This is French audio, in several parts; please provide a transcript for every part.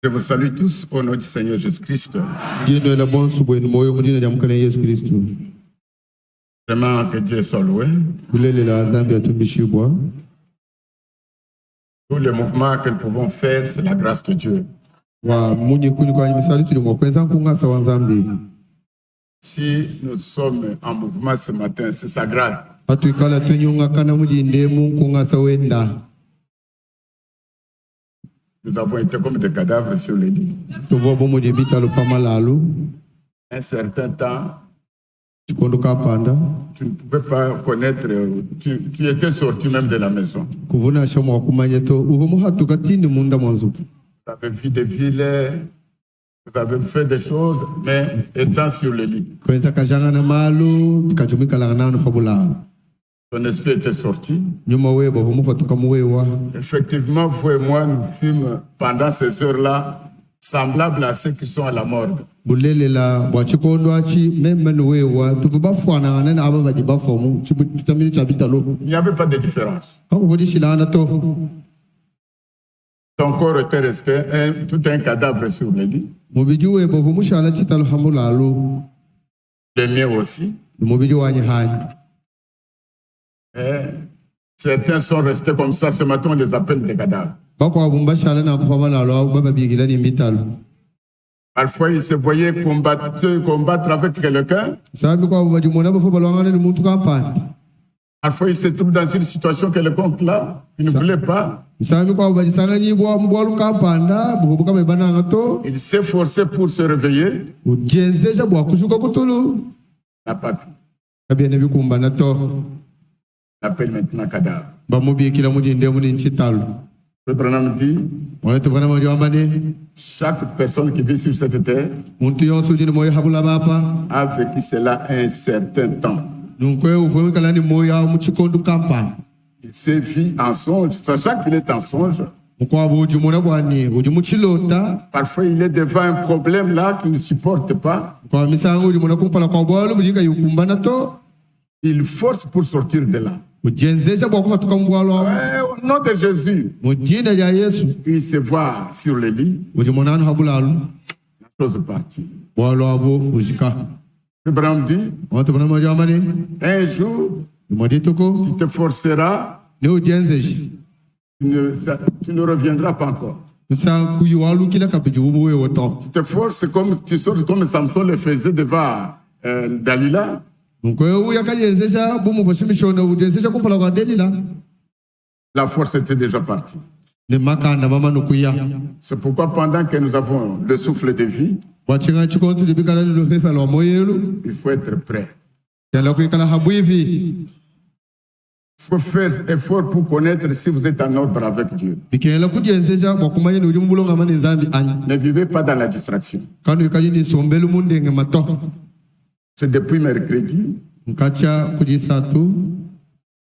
Je vous salue tous au nom du Seigneur Jésus-Christ. Vraiment que Dieu soit loué. Tous les mouvements que nous pouvons faire, c'est la grâce de Dieu. Si nous sommes en mouvement ce matin, c'est sa grâce. Nous avons été comme des cadavres sur les lits. Un certain temps, tu ne pouvais pas connaître, tu étais sorti même de la maison. Vous avez vu des villes, vous avez fait des choses, mais étant sur le lit. Ton esprit était sorti. Effectivement, vous et moi, nous fûmes pendant ces heures-là semblables à ceux qui sont à la morgue. Il n'y avait pas de différence. Ton corps était resté tout un cadavre sur le lit. Les miens aussi. Et certains sont restés comme ça. Ce matin, on les appelle des cadavres. Parfois, ils se voyaient combattre avec quelqu'un. Parfois, ils se trouvent dans une situation quelconque là, ils ne voulaient pas. Il s'est forcé pour se réveiller. Il n'a pas pu. Il appelle maintenant cadavre. Le Branham dit, chaque personne qui vit sur cette terre a vécu cela un certain temps. Il s'est vu en songe, sachant qu'il est en songe. Parfois, il est devant un problème là qu'il ne supporte pas. Il force pour sortir de là. Au nom de Jésus, il se voit sur le lit. La chose est partie. Abraham dit, un jour, tu te forceras, tu ne reviendras pas encore. Tu te forces comme tu sors comme Samson le faisait devant Dalila. La force était déjà partie. C'est pourquoi pendant que nous avons le souffle de vie, il faut être prêt. Il faut faire effort pour connaître si vous êtes en ordre avec Dieu. Ne vivez pas dans la distraction. C'est depuis mercredi.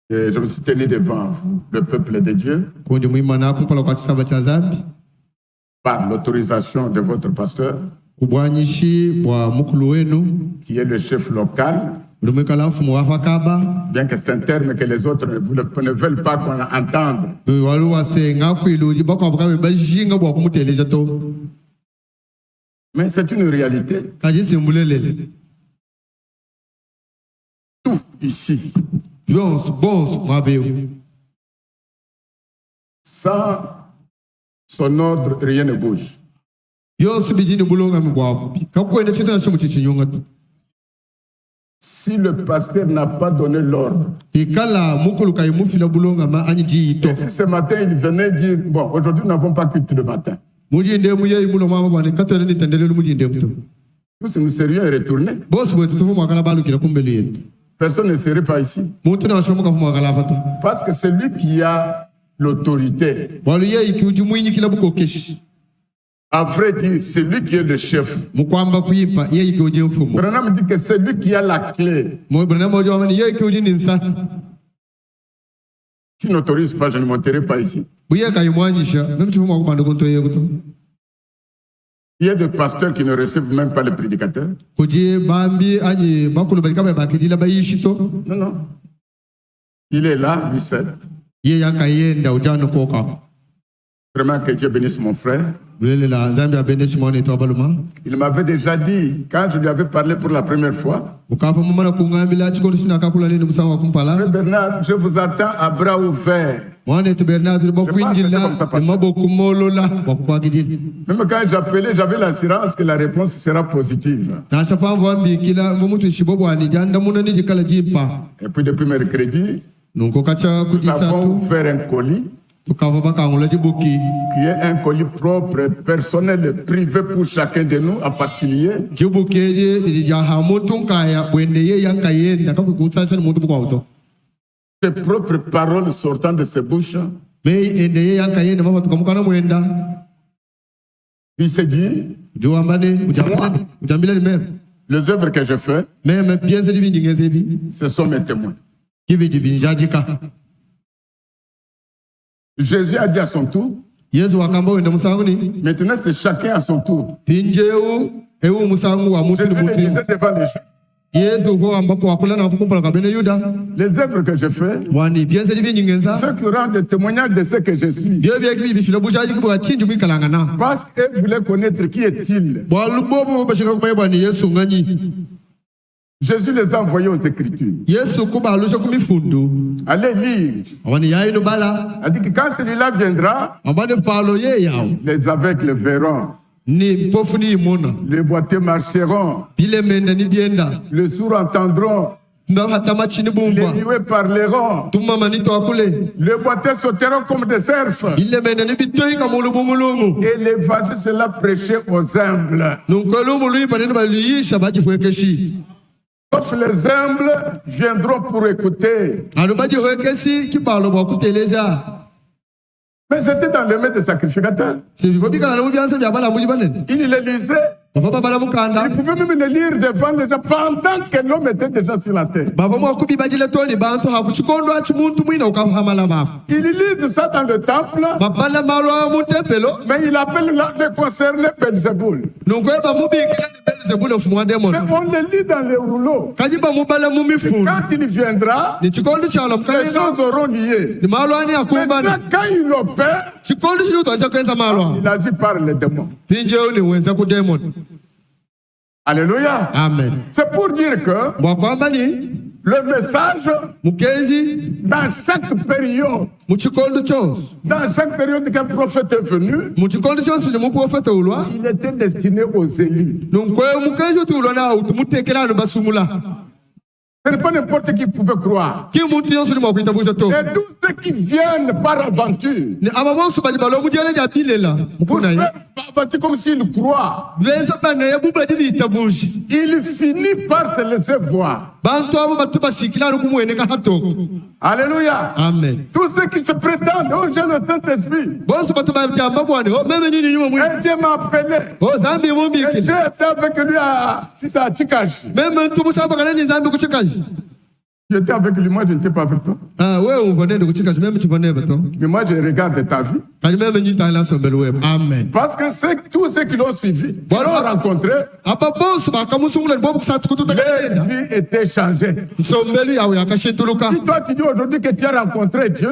Et je me suis tenu devant vous, le peuple de Dieu, par l'autorisation de votre pasteur, qui est le chef local, bien que c'est un terme que les autres ne veulent pas qu'on entende. Mais c'est une réalité. Tout ici, sans son ordre, rien ne bouge. Si le pasteur n'a pas donné l'ordre, et si ce matin il venait dire, bon, aujourd'hui nous n'avons pas culte le matin, tous nous serions retournés. Personne ne serait pas ici. Parce que c'est lui qui a l'autorité. À vrai dire, c'est lui qui est le chef. Branham dit que c'est lui qui a la clé. S'il n'autorise pas, je ne monterai pas ici. Il y a des pasteurs qui ne reçoivent même pas les prédicateurs. Non, non. Il est là, lui seul. Vraiment que Dieu bénisse mon frère. Il m'avait déjà dit, quand je lui avais parlé pour la première fois, Frère Bernard, je vous attends à bras ouverts. Même quand j'appelais, j'avais l'assurance que la réponse sera positive. Et puis depuis mercredi, nous avons ouvert un colis qui est un colis propre, personnel, privé pour chacun de nous en particulier. Les propres paroles sortant de ses bouches. Il s'est dit, les œuvres que je fais, ce sont mes témoins. Jésus a dit à son tour, maintenant c'est chacun à son tour. Je vais les dire devant les gens. Les œuvres que je fais, ceux qui rendent des témoignages de ce que je suis. Parce qu'ils voulaient connaître qui est-il. Jésus les a envoyés aux Écritures. Allez lire. Il dit que quand celui-là viendra, les aveugles verront. Les boiteux marcheront. Les sourds entendront. Les muets parleront. Les boiteux sauteront comme des cerfs. Et l'évangile sera prêché aux humbles. Sauf les humbles viendront pour écouter. Mais c'était dans les mains des sacrificateurs. Il les lisait. Il pouvait même les lire devant les gens pendant que l'homme était déjà sur la terre. Il lise ça dans le temple. Mais il appelle les concernés Belzéboul. Mais on les lit dans les rouleaux. Quand il viendra, ces gens auront lié. Maintenant, quand il opère, il agit par les démons. Alléluia. Amen. C'est pour dire que le message, dans chaque période, qu'un prophète est venu, il était destiné aux élus. Ce n'est pas n'importe qui pouvait croire. Et tous ceux qui viennent par aventure, pour faire aventure comme s'ils croient, il finit par se laisser voir. Alléluia. Amen. Tous ceux qui se prétendent, oh j'ai le Saint-Esprit, et Dieu m'a appelé, et j'ai été avec lui à Chikashi. J'étais avec lui, moi je n'étais pas avec toi. Mais moi je regarde ta vie. Amen. Parce que tous ceux qui l'ont suivi, qui l'ont rencontré, leur vie était changée. Si toi tu dis aujourd'hui que tu as rencontré Dieu,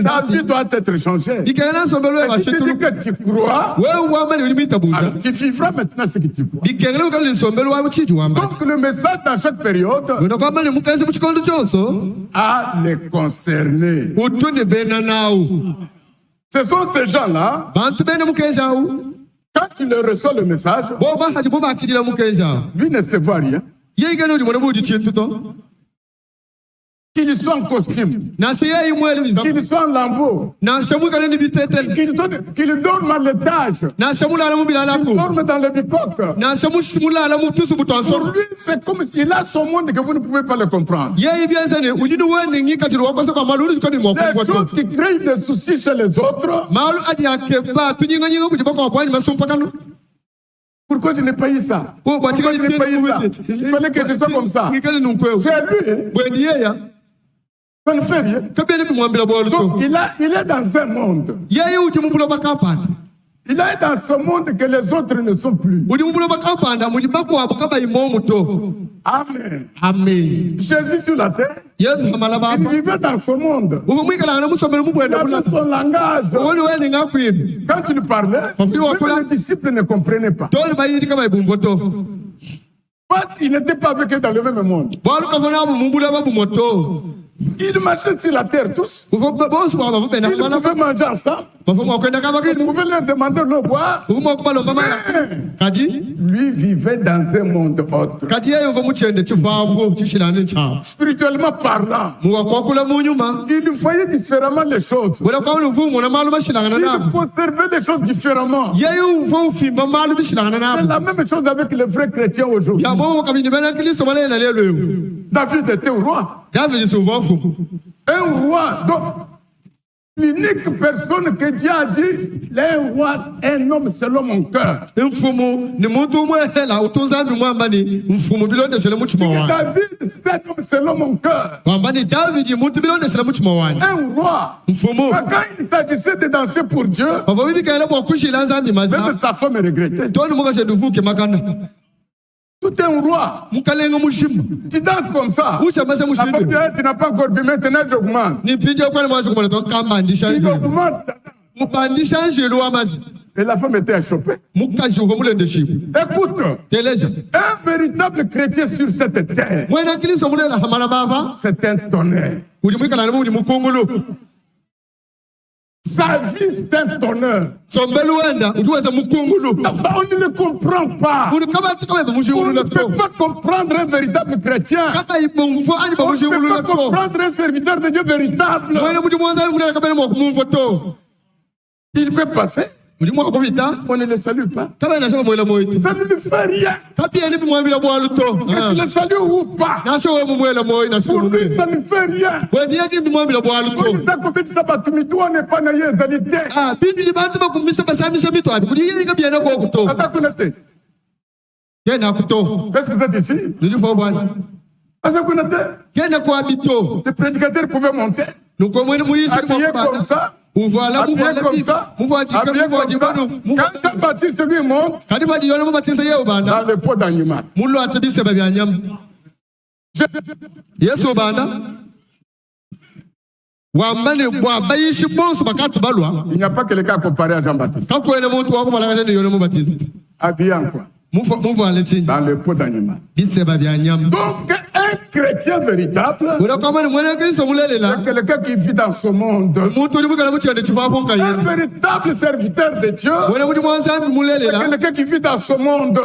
ta vie doit être changée. Et si tu dis que tu crois, alors tu vivras maintenant ce que tu crois. Donc le message dans chaque période à les concerner. Ce sont ces gens-là, quand tu leur reçois le message, lui ne se voit rien. Qu'ils soient en costume, qu'ils soient en lambeau, qu'ils dorment à l'étage, qu'ils dorment dans le bicoque. Pour lui, c'est comme s'il a son monde que vous ne pouvez pas le comprendre. Les choses qui créent des soucis chez les autres. Pourquoi je n'ai pas eu ça? Pourquoi je n'ai pas eu ça? Il fallait que je sois comme ça. J'ai lu. Ça ne fait rien. Donc il est dans un monde. Il est dans ce monde que les autres ne sont plus. Amen. Amen. Jésus sur la terre, il vivait dans ce monde. Il avait son langage. Quand il parlait, même les disciples ne comprenaient pas. Parce qu'il n'était pas avec eux dans le même monde. Ils marchaient sur la terre tous. Ils pouvaient manger ensemble. Ils pouvaient leur demander de boire. Lui vivait dans un monde autre. Spirituellement parlant, il voyait différemment les choses. Il conservait les choses différemment. C'est la même chose avec les vrais chrétiens aujourd'hui. David était roi. Un roi. Donc, l'unique personne que Dieu a dit, un roi, un homme selon mon cœur. David, c'est un homme selon mon cœur. Un roi. Quand il s'agissait de danser pour Dieu, même sa femme regrettait. Tout un roi. Tu danses comme ça. La femme dit, tu n'as pas encore vu, maintenant j'augmente. Il augmente. Et la femme était achoppée. Écoute, un véritable chrétien sur cette terre, c'est un tonnerre. Sa vie, c'est un tonnerre. On ne le comprend pas. On ne peut pas comprendre un véritable chrétien. On ne peut pas comprendre un serviteur de Dieu véritable. Il peut passer. On ne le salue pas. Ça ne lui fait rien. Que tu le salues ou pas. Pour lui, ça ne fait rien. Est-ce que vous êtes ici? Le prédicateur pouvait monter, habillé comme ça. Habillé comme ça. Quand Jean-Baptiste lui monte, dans le pot d'animal. Il n'y a pas quelqu'un à comparer à Jean-Baptiste. Habillé en quoi? Dans le pot d'animal. Donc, un chrétien véritable, c'est quelqu'un qui vit dans ce monde. Un véritable serviteur de Dieu, c'est quelqu'un qui vit dans ce monde.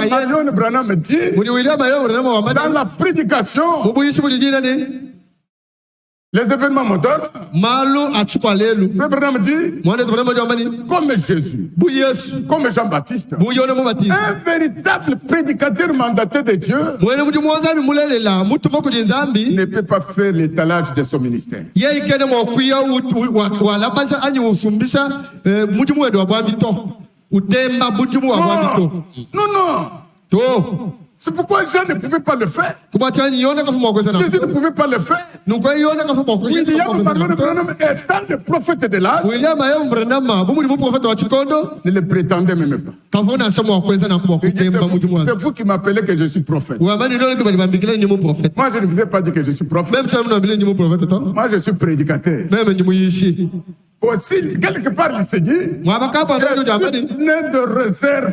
Marion Branham dit, dans la prédication, les événements modernes, le Branham dit, comme Jésus, comme Jean-Baptiste, un véritable prédicateur mandaté de Dieu ne peut pas faire l'étalage de son ministère. Non. C'est pourquoi Jean ne pouvait pas le faire. Jésus ne pouvait pas le faire. William Branham étant le prophète de l'âge, ne le prétendait même pas. C'est vous qui m'appelez que je suis prophète. Moi, je ne vous ai pas dit que je suis prophète. Moi, je suis prédicateur. Aussi, quelque part, il s'est dit, je suis né de réserve.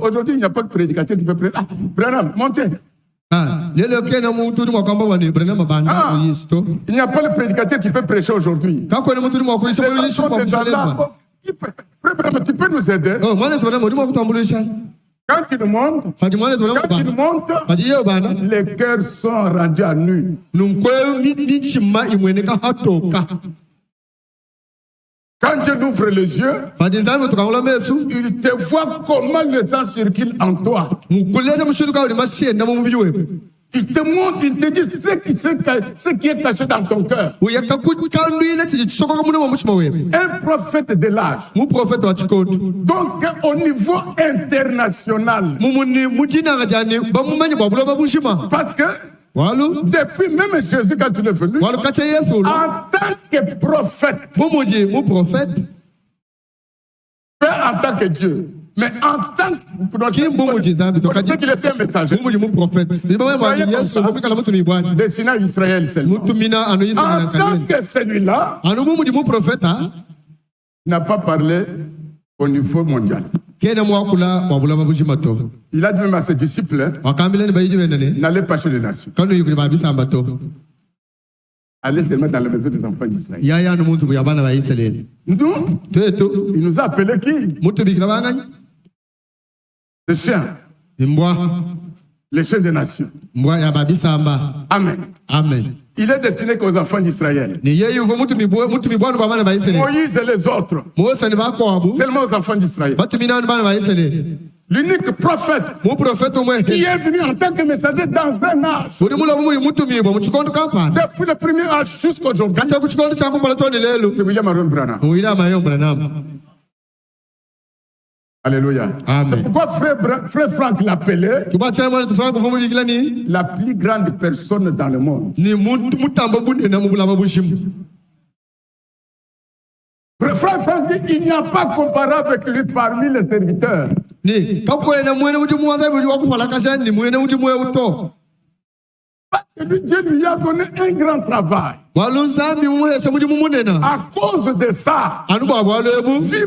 Aujourd'hui, il n'y a pas de prédicateur qui peut prêcher. Branham, montez. Il n'y a pas de prédicateur qui peut prêcher aujourd'hui. Tu peux nous aider? Quand il monte, les cœurs sont rendus à nu. Quand Dieu ouvre les yeux, il te voit comment le sang circule en toi. Il te montre, il te dit ce qui est caché dans ton cœur. Un prophète de l'âge. Donc, au niveau international. Parce que Depuis même Jésus, quand il est venu, en tant que prophète, pas en tant que Dieu, mais en tant que ceux qu'il était un messager. Destiné à Israël seulement. En tant que celui-là, n'a pas parlé au niveau mondial. Il a dit même à ses disciples, n'allez pas chez les nations. Allez seulement dans la maison des enfants d'Israël. Nous, il nous a appelé qui? Les chiens. Les chiens des nations. Amen. Amen. Il est destiné qu'aux enfants d'Israël. Moïse et les autres. Seulement aux enfants d'Israël. L'unique prophète qui est venu en tant que messager dans un âge. Depuis le premier âge jusqu'à aujourd'hui. C'est William Aaron Branham. Alléluia. C'est pourquoi frère Franck l'appelait la plus grande personne dans le monde. Frère Franck dit il n'y a pas comparable avec lui parmi les serviteurs. Parce que Dieu lui a donné un grand travail. À cause de ça, si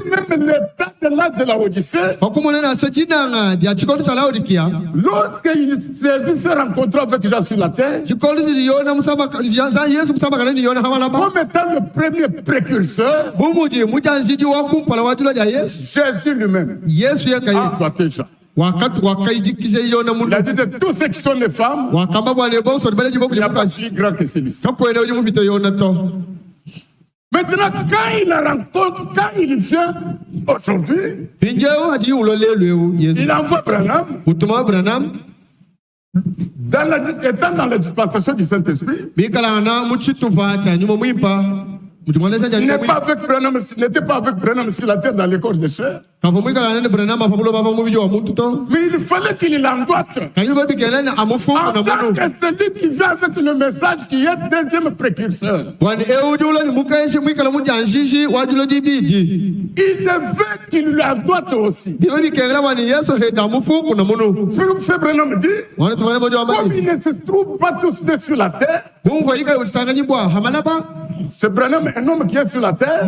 même l'état de l'âge de la Odyssée, lorsque Jésus s'est rencontré avec Jésus sur la terre, comme étant le premier précurseur, Jésus lui-même a battu Jean. Il a dit de tous ceux qui sont les femmes, il n'y a pas si grand que celui-ci. Maintenant, quand il la rencontre, quand il vient aujourd'hui, il envoie Branham, étant dans la dispensation du Saint-Esprit. Il n'était pas avec Branham sur la terre dans l'écorce de chair. Mais il fallait qu'il l'emboîte. En tant que celui qui vient avec le message qui est deuxième précurseur. Il devait qu'il lui emboîte aussi. Frère Branham dit, comme il ne se trouve pas tous deux sur la terre, c'est Branham, un homme qui est sur la terre.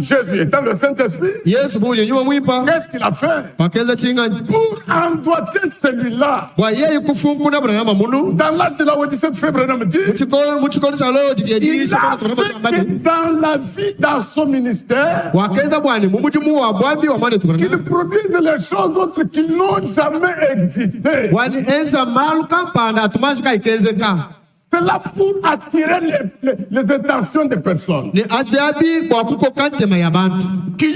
Jésus étant le Saint-Esprit. Qu'est-ce qu'il a fait? Pour emboîter celui-là. Dans l'âge de la Odyssée, frère Branham dit, il a fait que dans la vie, dans son ministère, qu'il produise les choses autres qui n'ont jamais existé. C'est là pour attirer les intentions des personnes. Qu'il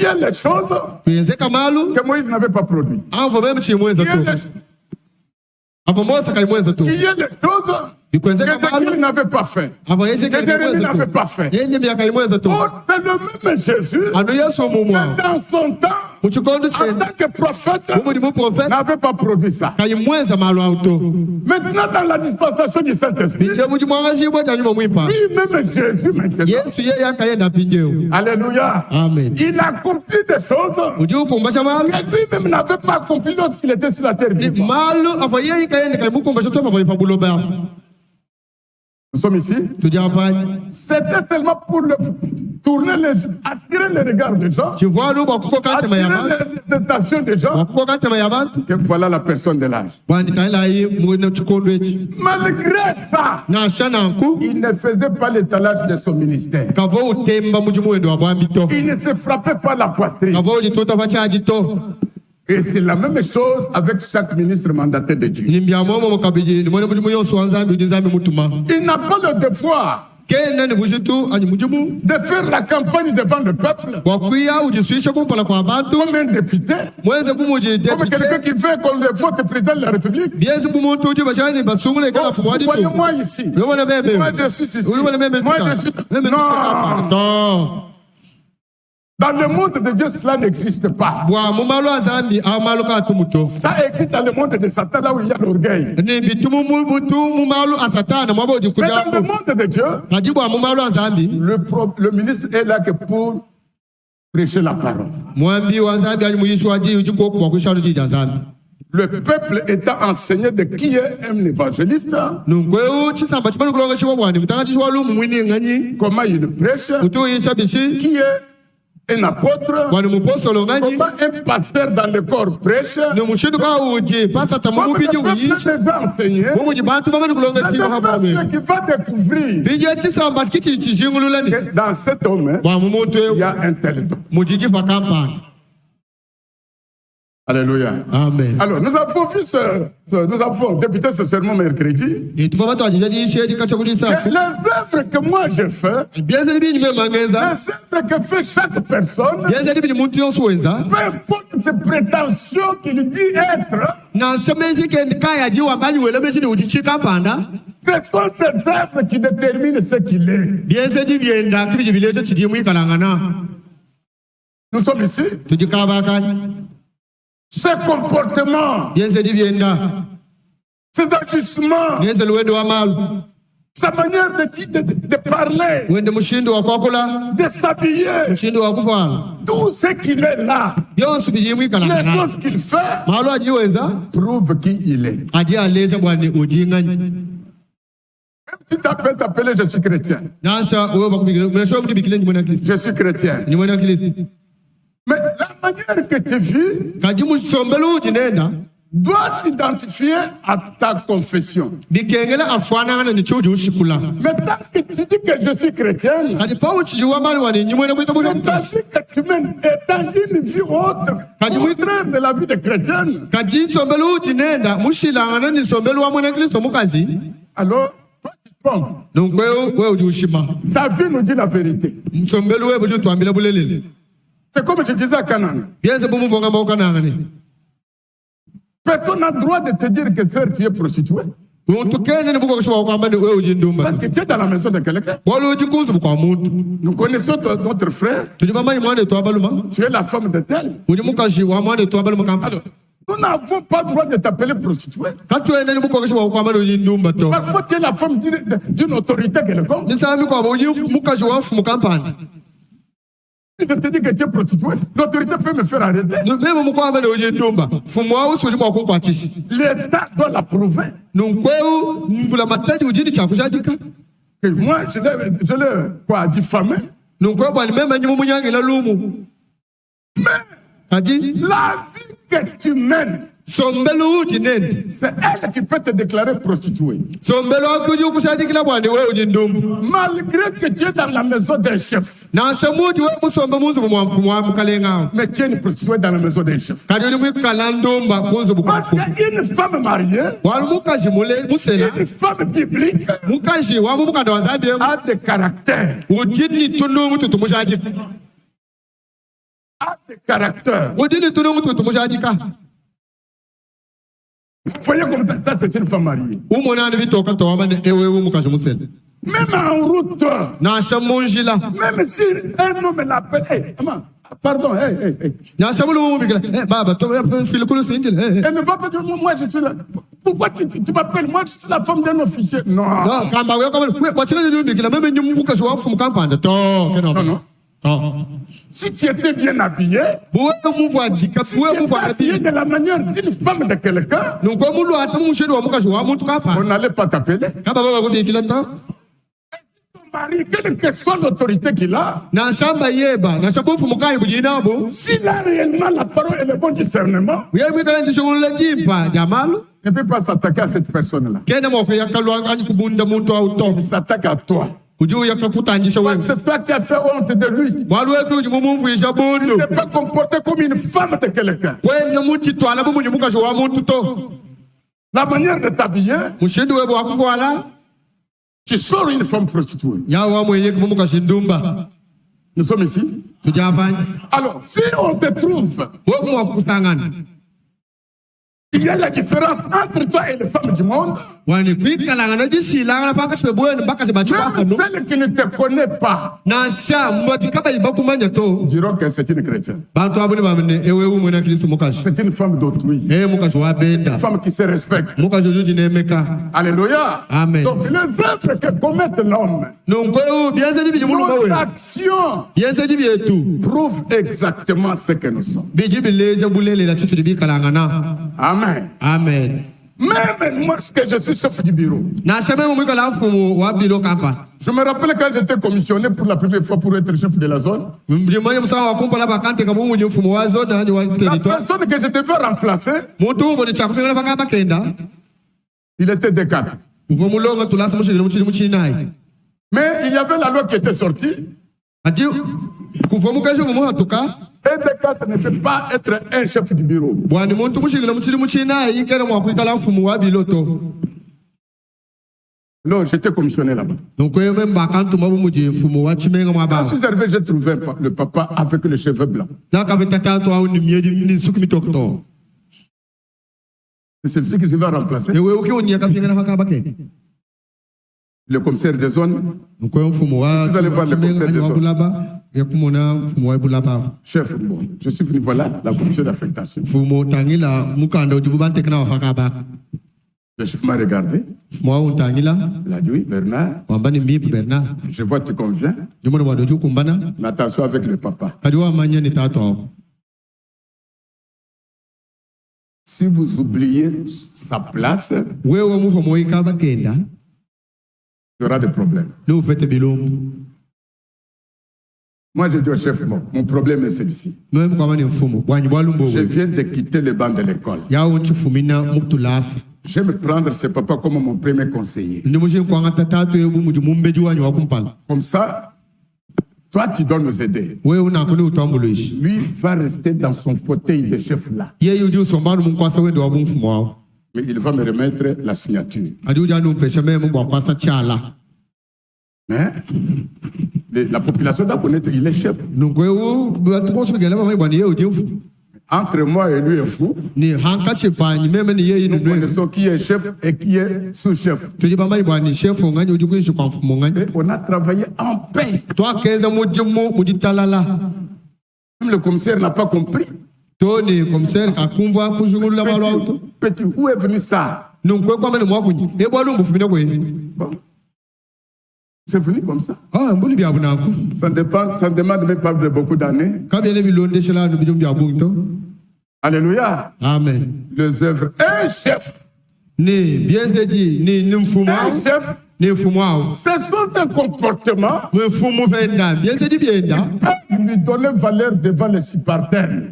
y ait les choses que Moïse n'avait pas produites. Qu'il y ait les choses que Ézéchiel n'avait pas fait. Que Jérémie n'avait pas fait. Oh, c'est le même Jésus qui dans son temps, en tant que prophète, n'avait pas produit ça. Maintenant, dans la dispensation du Saint-Esprit, lui-même Jésus maintenant, alléluia, il a accompli des choses que lui-même n'avait pas accompli lorsqu'il était sur la terre vivante. Nous sommes ici. C'était seulement pour attirer les regards des gens. Tu vois, attirer les attentions des gens. Que voilà la personne de l'âge. Malgré ça, il ne faisait pas l'étalage de son ministère. Il ne se frappait pas la poitrine. Et c'est la même chose avec chaque ministre mandaté de Dieu. Il n'a pas le devoir de faire la campagne devant le peuple comme un député, comme quelqu'un qui fait qu'on le vote président de la République. Voyez-moi ici. Moi je suis ici. Moi je suis... Non. Dans le monde de Dieu, cela n'existe pas. Ça existe dans le monde de Satan, là où il y a l'orgueil. Mais dans le monde de Dieu, le ministre est là que pour prêcher la parole. Le peuple étant enseigné de qui est un évangéliste, comment il prêche, qui est un apôtre, comment un pasteur dans le corps prêche, comme le peuple déjà enseigné, c'est le peuple qui va découvrir que dans cet homme, il y a un tel don. Alléluia. Amen. Alors, nous avons vu nous avons débuté ce sermon mercredi. Les œuvres que moi je fais, les œuvres que fait chaque personne, peu importe ses prétentions qu'il dit être, ce sont ces œuvres qui déterminent ce qu'il est. Nous sommes ici. Ses comportements, ses agissements, sa manière de parler, de s'habiller, tout ce qu'il est là, les choses qu'il fait, prouvent qui il est. Même si tu peux t'appeler je suis chrétien. Je suis chrétien. Mais la manière que tu vis doit s'identifier à ta confession. Mais tant que tu dis que je suis chrétien, que tu mènes dans une vie autre, contraire de la vie de chrétienne, alors toi tu trompes. Ta vie nous dit la vérité. C'est comme je disais à Canaan. Personne n'a le droit de te dire que sœur, tu es prostituée. Parce que tu es dans la maison de quelqu'un. Nous connaissons notre frère. Tu es la femme de tel. Alors, nous n'avons pas le droit de t'appeler prostituée. Parfois, tu es la femme d'une autorité quelconque. Si je te dis que tu es prostituée, l'autorité peut me faire arrêter. L'État doit l'approuver. Que moi, je l'ai diffamé. Mais la vie que tu mènes, c'est elle qui peut te déclarer prostituée. Malgré que tu es dans la maison d'un chef. Mais tu es une prostituée dans la maison d'un chef. Parce qu'une femme mariée, une femme biblique, a des caractères. A des caractères. Vous voyez comme ça, c'est une femme mariée. Même en route, même si un homme l'appelle, hey, pardon, hey. Elle ne va pas dire, moi je suis là. Pourquoi tu m'appelles? Moi je suis la femme d'un officier. Non. Non. Si tu étais bien habillé, de la manière d'une femme de quelqu'un, on n'allait pas t'appeler. Ton mari, quelle que soit l'autorité qu'il a, s'il a réellement la parole et le bon discernement, il ne peut pas s'attaquer à cette personne-là. Il s'attaque à toi. C'est toi qui as fait honte de lui. Il ne peut pas comporter comme une femme de quelqu'un. La manière de t'habiller, tu sors une femme prostituée. Nous sommes ici. Alors, si on te trouve, il y a la différence entre toi et les femmes du monde. Même celle qui ne te connaît pas diront que c'est une chrétienne. C'est une femme d'autrui. Une femme qui se respecte. Alléluia. Amen. Donc les œuvres que commettent l'homme, nos actions prouvent exactement ce que nous sommes. Amen. Amen. Même moi, que je suis chef du bureau. Je me rappelle quand j'étais commissionné pour la première fois pour être chef de la zone. La personne que je devais remplacer, il était D4. Mais il y avait la loi qui était sortie. Un D4 ne peut pas être un chef du bureau. Alors, j'étais commissionné là-bas. Quand je suis arrivé, j'ai trouvé le papa avec les cheveux blancs. C'est celui que je vais remplacer. Le commissaire des zones. Vous allez voir le commissaire des zones. Chef, bon, je suis venu voilà la commission d'affectation. Le chef m'a regardé. Il a dit oui, Bernard. Je vois que tu conviens. Mais attention avec le papa. Si vous oubliez sa place, il y aura des problèmes. Moi, je dis au chef, bon, mon problème est celui-ci. Je viens de quitter le banc de l'école. Je vais me prendre ce papa comme mon premier conseiller. Comme ça, toi, tu dois nous aider. Lui va rester dans son fauteuil de chef là. Mais il va me remettre la signature. Mais la population doit connaître, il est chef. Entre moi et lui est fou. Nous connaissons qui est chef et qui est sous-chef. Et on a travaillé en paix. Même le commissaire n'a pas compris. Petit, où est venu ça? C'est venu comme ça. Ça ne demande même pas de beaucoup d'années. Alléluia. Amen. Les œuvres. Un chef. Un chef. C'est son comportement. Il peut lui donner valeur devant les subalternes.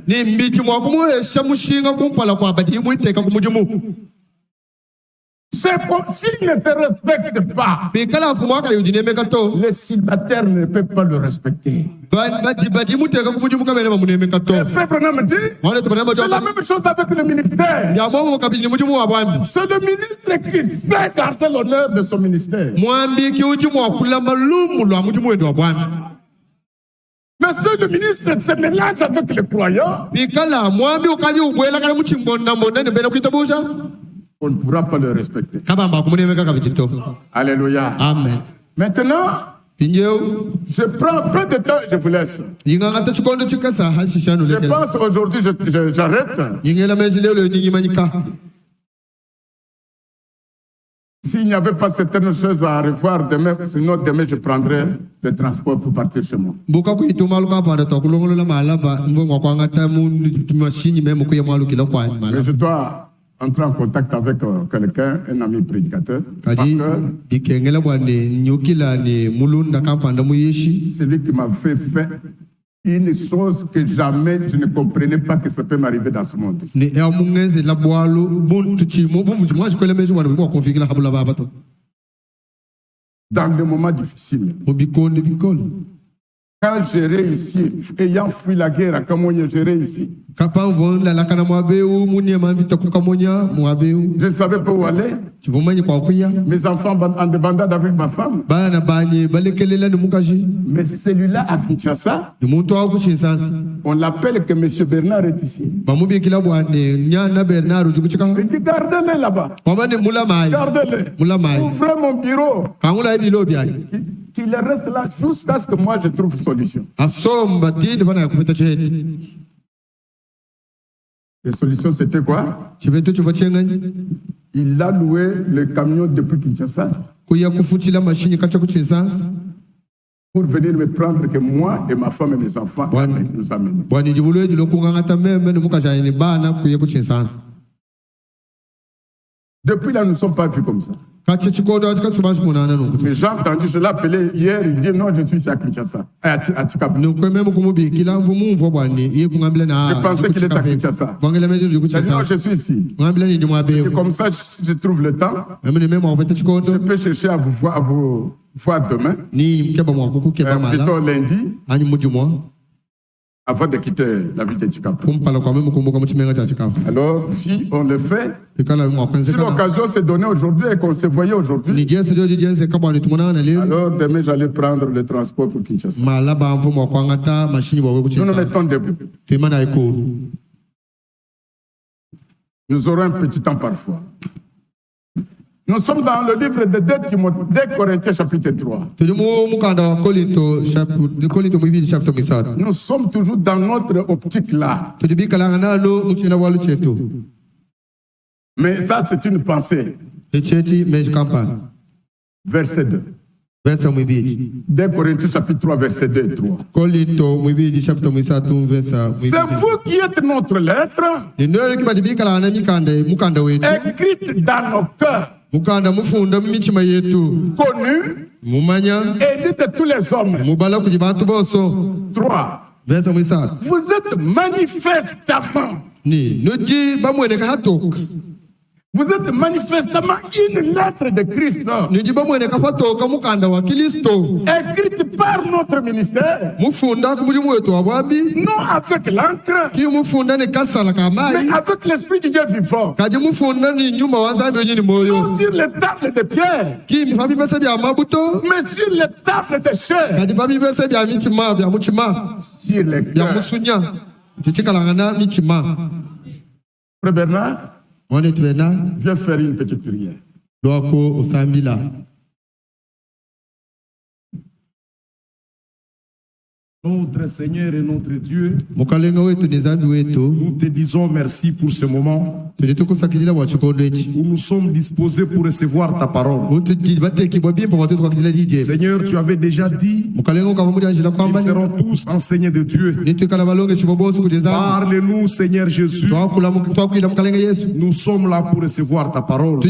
S'il ne te respecte pas, les subalternes ne peuvent pas le respecter. Frère Branham dit, c'est la même chose avec le ministère. C'est le ministre qui sait garder l'honneur de son ministère. Mais si le ministre se mélange avec les croyants, on ne pourra pas le respecter. Alléluia. Amen. Maintenant, je prends peu de temps, je vous laisse. Je pense aujourd'hui, j'arrête. S'il n'y avait pas certaines choses à revoir demain, sinon demain je prendrai le transport pour partir chez moi. Mais je dois entrer en contact avec quelqu'un, un ami prédicateur. C'est lui qui m'a fait faire une chose que jamais je ne comprenais pas que ça peut m'arriver dans ce monde. Dans des moments difficiles. Quand j'ai réussi, ayant fui la guerre, comment j'ai réussi? Je ne savais pas où aller. Mes enfants en débandade avec ma femme. Mais celui-là à Kinshasa, on l'appelle que M. Bernard est ici. Il dit gardez-les là-bas. Gardez-les. Ouvrez mon bureau. Qu'il reste là jusqu'à ce que moi je trouve solution. La solution c'était quoi? Il a loué le camion depuis Kinshasa pour venir me prendre que moi et ma femme et mes enfants nous amènent. Depuis là, nous ne sommes pas vus comme ça. Mais j'ai entendu, je l'ai appelé hier, il dit non, je suis à Kinshasa. Je pensais qu'il était à Kinshasa. Il dit non, je suis ici. Et comme ça, je trouve le temps. Je peux chercher à vous voir demain. Plutôt lundi. Avant de quitter la ville de Tshikapa. Alors, si on le fait, si l'occasion s'est donnée aujourd'hui et qu'on se voyait aujourd'hui, alors demain j'allais prendre le transport pour Kinshasa. Nous nous mettons debout. Nous aurons un petit temps parfois. Nous sommes dans le livre de 2 Corinthiens chapitre 3. Nous sommes toujours dans notre optique là. Mais ça c'est une pensée. Verset 2. 2 Corinthiens chapitre 3 verset 2 et 3. C'est vous qui êtes notre lettre, écrite dans nos cœurs, connu et lu de tous les hommes. 3. Vous êtes manifestement une lettre de Christ, écrite par notre ministère, non avec l'encre, mais avec l'esprit du Dieu vivant, non sur les tables de pierre, mais sur les tables de chair, sur les cœurs. Frère Bernard, viens faire une petite prière. Notre Seigneur et notre Dieu, nous te disons merci pour ce moment où nous sommes disposés pour recevoir ta parole. Seigneur, tu avais déjà dit qu'ils seront tous enseignés de Dieu. Parle-nous, Seigneur Jésus. Nous sommes là pour recevoir ta parole.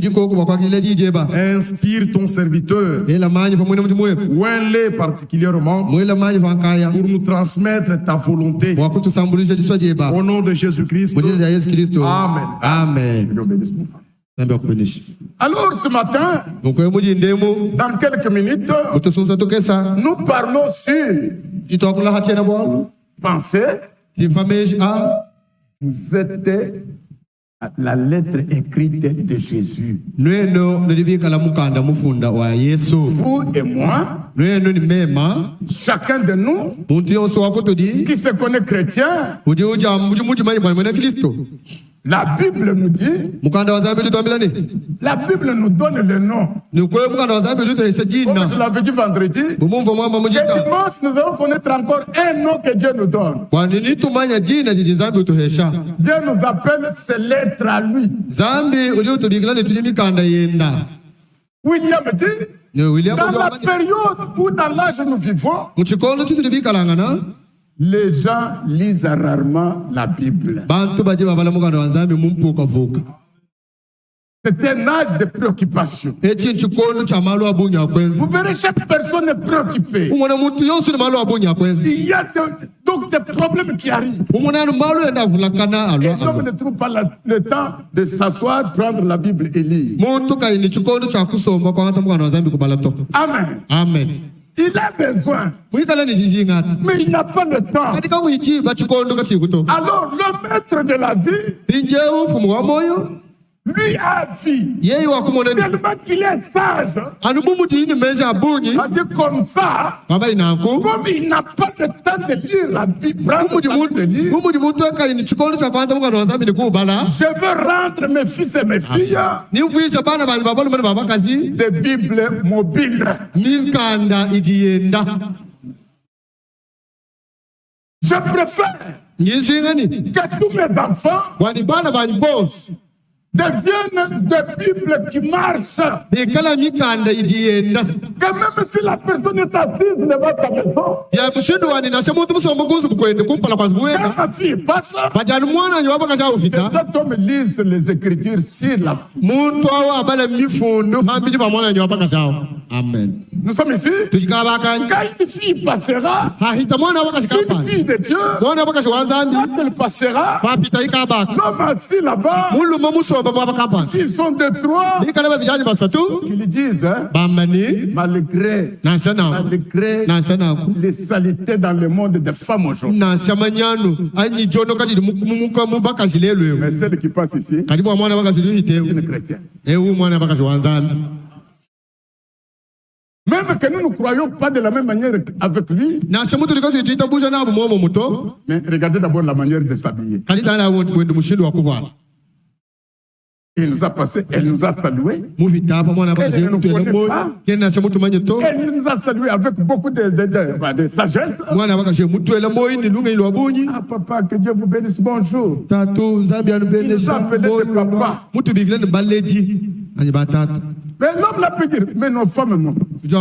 Inspire ton serviteur, oins-les particulièrement, pour nous transmettre ta volonté. Au nom de Jésus-Christ. Amen. Amen. Alors ce matin, dans quelques minutes, nous parlons sur pensée. Vous êtes la lettre écrite de Jésus. Vous et moi, chacun de nous qui se connaît chrétien, la Bible nous dit, la Bible nous donne le nom. Comme je l'avais dit vendredi, et dimanche, nous allons connaître encore un nom que Dieu nous donne. Dieu nous appelle ces lettres à lui. William dit, dans la période où dans l'âge nous vivons, les gens lisent rarement la Bible. C'est un âge de préoccupation. Vous verrez, chaque personne est préoccupée. Il y a donc des problèmes qui arrivent. Et l'homme ne trouve pas le temps de s'asseoir, prendre la Bible et lire. Amen. Amen. Il a besoin. Mais il n'a pas le temps. Alors, le maître de la vie, lui a vie. Tellement qu'il est sage. A dit comme ça, comme il n'a pas le temps de lire la Bible, je veux rendre mes fils et mes filles des Bibles mobiles. Je préfère que tous mes enfants deviennent des Bibles qui marchent. Que même si la personne est assise devant sa maison, quand ma fille passe, cet homme lise les Écritures sur la fille. Amen. Nous sommes ici. Quand une fille passera, une fille de Dieu, quand elle passera, l'homme assis là-bas, s'ils sont de trois, qu'ils disent, malgré les saletés dans le monde des femmes aujourd'hui. Mais celle qui passe ici, est une chrétienne. Même que nous ne croyons pas de la même manière avec lui. Mais regardez d'abord la manière de s'habiller. Il nous a passé, elle nous a salué. Elle ne nous connaît pas. Elle nous a salué avec beaucoup de sagesse. Ah papa, que Dieu vous bénisse, bonjour. Il nous a appelé de papa. Mais l'homme l'a pu dire, mais nos femmes non. Je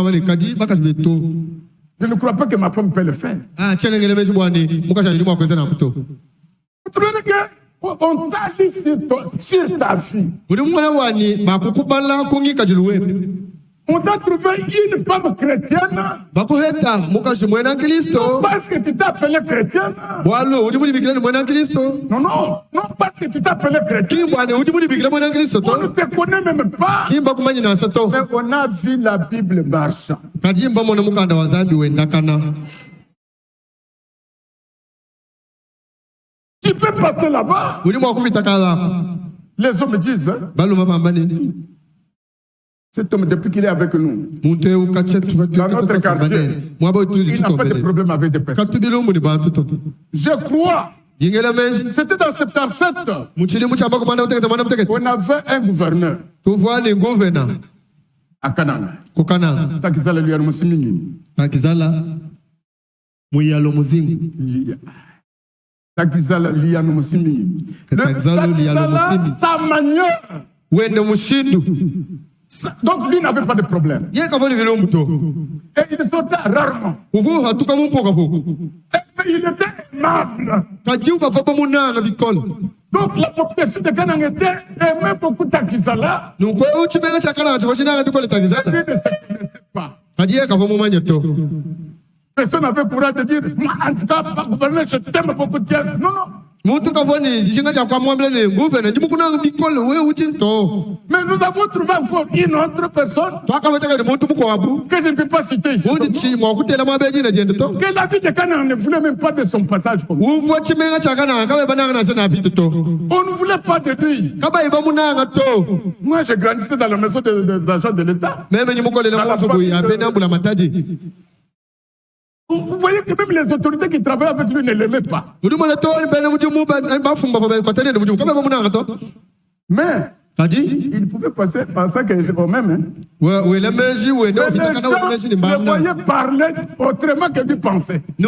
ne crois pas que ma femme peut le faire. Vous trouvez que on t'a dit sur ta fille. On t'a trouvé une femme chrétienne. Non parce que tu t'es appelé chrétienne. Non parce que tu t'es appelé chrétienne. On ne te connaît même pas. Mais on a vu la Bible marchant. Tu peux passer là-bas. Les hommes disent, cet homme, depuis qu'il est avec nous, dans notre quartier, il n'a pas de problème avec des personnes. Je crois, c'était dans 77, on avait un gouverneur à Canaan. Takizala Luyano Musimini. Takizala Luyano Musimini. Sa manière. Donc lui n'avait pas de problème. Et il sortait rarement. Mais il était aimable. Donc la population de Canaan était aimée beaucoup Takizala. Et lui ne se connaissait pas. Personne n'avait courage de dire, moi en tout cas, gouverneur, je t'aime beaucoup. Non. Mais nous avons trouvé encore une autre personne que je ne peux pas citer ici. Que la vie de Canaan ne voulait même pas de son passage comme ça. On ne voulait pas de lui. Moi, j'ai grandi dans la maison des agents de l'État. Vous voyez que même les autorités qui travaillent avec lui ne l'aimaient pas. Mais il pouvait passer par ça que je vois même. Mais les gens le voyaient parler autrement que lui pensait. Je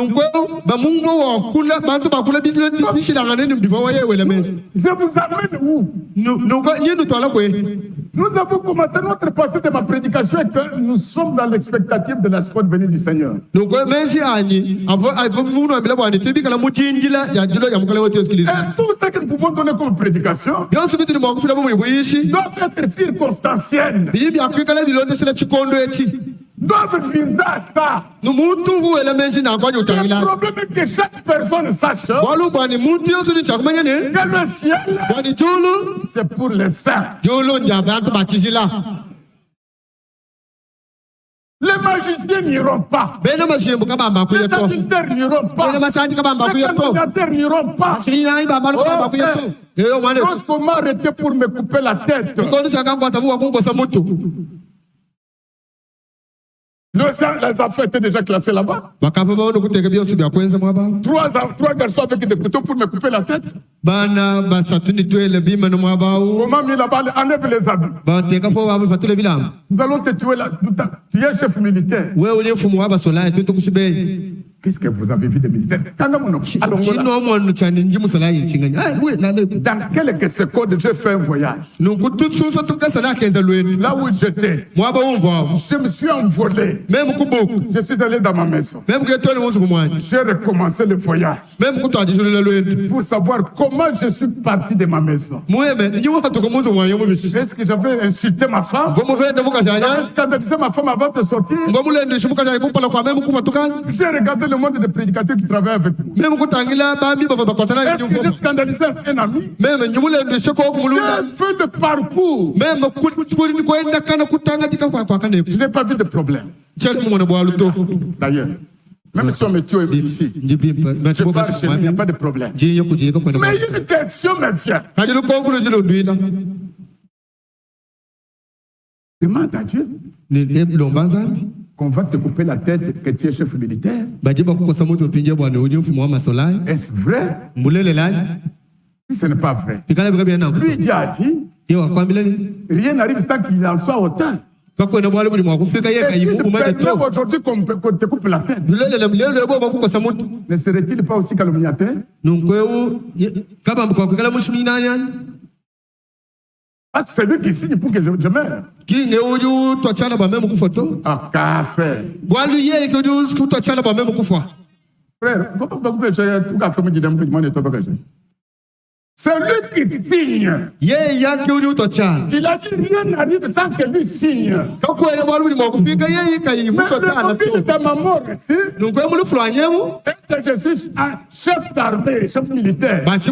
vous amène où? Nous avons commencé notre passé de ma prédication et que nous sommes dans l'expectative de la seconde venue du Seigneur. Et tout ce que nous pouvons donner comme prédication doit être circonstanciel. Doivent viser à ça. Le problème est que chaque personne sache que le ciel, c'est pour les saints. Les magiciens n'iront pas. Les adultères n'iront pas. Les calomniateurs n'iront pas. Lorsqu'on m'a arrêté pour me couper la tête, les affaires étaient déjà classées là-bas. 3 garçons avec des couteaux pour me couper la tête. On m'a mis là-bas, enlève les habits. Nous allons te tuer là. Tu es chef militaire. Qu'est-ce que vous avez vu des militaires? Dans quelques secondes, j'ai fait un voyage. Là où j'étais, je me suis envolé. Je suis allé dans ma maison. J'ai recommencé le voyage pour savoir comment je suis parti de ma maison. Est-ce que j'avais insulté ma femme? J'avais scandalisé ma femme avant de sortir? J'ai regardé le monde des prédicateurs qui travaillent avec nous. Est-ce que j'ai scandalisé un ami? J'ai fait le parcours. Je n'ai pas vu de problème. D'ailleurs, même si on me tue ici, je pars chez lui, il n'y a pas de problème. Mais une question me vient. Demande à Dieu qu'on va te couper la tête, que tu es chef militaire. Est-ce vrai? Si ce n'est pas vrai, lui Dieu a dit, rien n'arrive sans qu'il en soit autant. Et si aujourd'hui qu'on te coupe la tête, ne serait-il pas aussi calomniateur? Ah, c'est lui qui signe pour que je meure. Ah, qu'a fait? Frère, c'est lui qui signe. Il a dit rien n'arrive sans que lui signe. Mais le mobile de ma mort ici, et que je suis un chef d'armée, chef militaire. Est-ce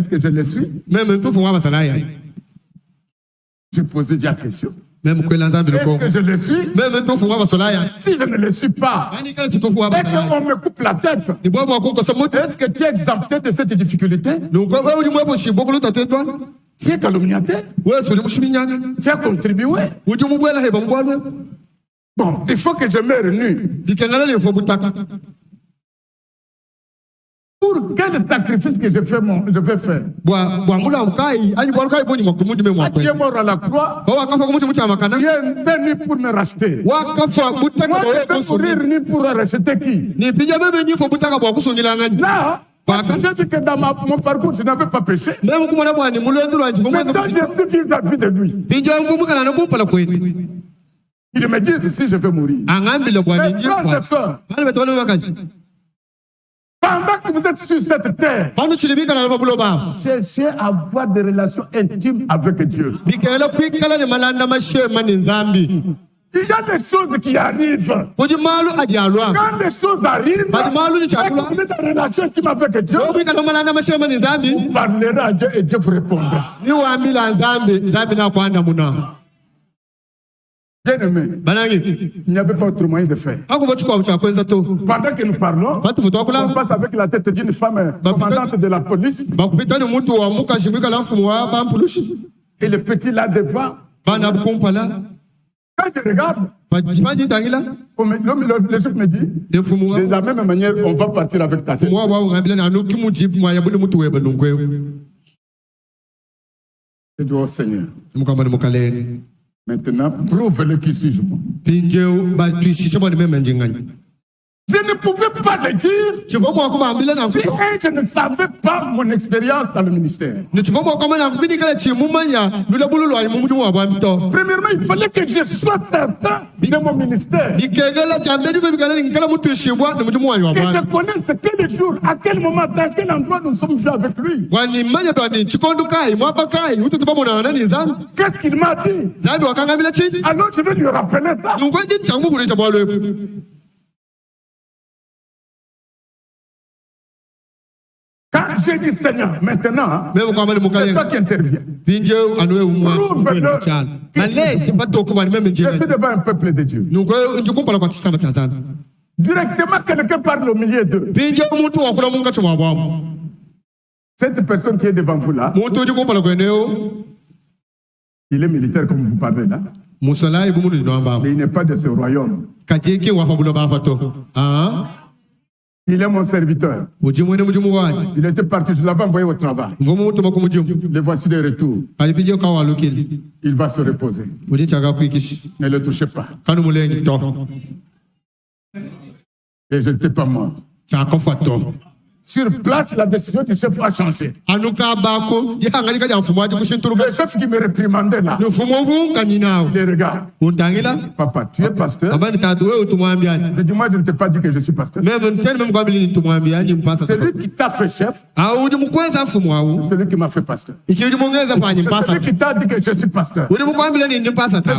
que je le suis? J'ai posé la question. Est-ce que je le suis? Si je ne le suis pas, et qu'on me coupe la tête, est-ce que tu es exempté de cette difficulté? Tu es calomniateur? Tu as contribué? Bon, il faut que je meure nu. Pour quel sacrifice que je vais faire? Tu es mort à la croix. Tu es venu pour me racheter. Moi, je vais mourir ni pour racheter qui? Là, parce que j'ai dit que dans mon parcours, je n'avais pas péché. Maintenant, je suis vis-à-vis de lui. Il me dit si je vais mourir. Mes frères et sœurs, pendant que vous êtes sur cette terre, cherchez à avoir des relations intimes avec Dieu. Il y a des choses qui arrivent. Quand des choses arrivent, et que vous êtes en relation intime avec Dieu, vous parlerez à Dieu et Dieu vous répondra. Bien-aimé, il n'y avait pas autre moyen de faire. Pendant que nous parlons, on passe avec la tête d'une femme commandante de la police. Et le petit là devant. Quand je regarde, le chef me dit, de la même manière, on va partir avec ta tête. Je dis au Seigneur, maintenant, prouve-le qu'ici je peux. Je ne pouvais pas le dire si je ne savais pas mon expérience dans le ministère. Premièrement, il fallait que je sois certain de mon ministère. Que je connaisse quel jour, à quel moment, dans quel endroit nous sommes venus avec lui. Qu'est-ce qu'il m'a dit? Alors je vais lui rappeler ça. Quand j'ai dit Seigneur, maintenant, c'est toi qui interviens. Prouve-le. Je suis devant un peuple de Dieu. Directement, quelqu'un parle au milieu d'eux. Cette personne qui est devant vous là, il est militaire comme vous parlez là. Mais il n'est pas de ce royaume. Il est mon serviteur. Il était parti, je l'avais envoyé au travail. Le voici de retour. Il va se reposer. Ne le touchez pas. Et je n'étais pas mort. Sur place, la décision du chef a changé. Le chef qui me réprimandait là, il les regarde. Papa, tu es pasteur? Je dis, moi, je ne t'ai pas dit que je suis pasteur. C'est lui qui t'a fait chef. C'est celui qui m'a fait pasteur. C'est celui qui t'a dit que je suis pasteur. Et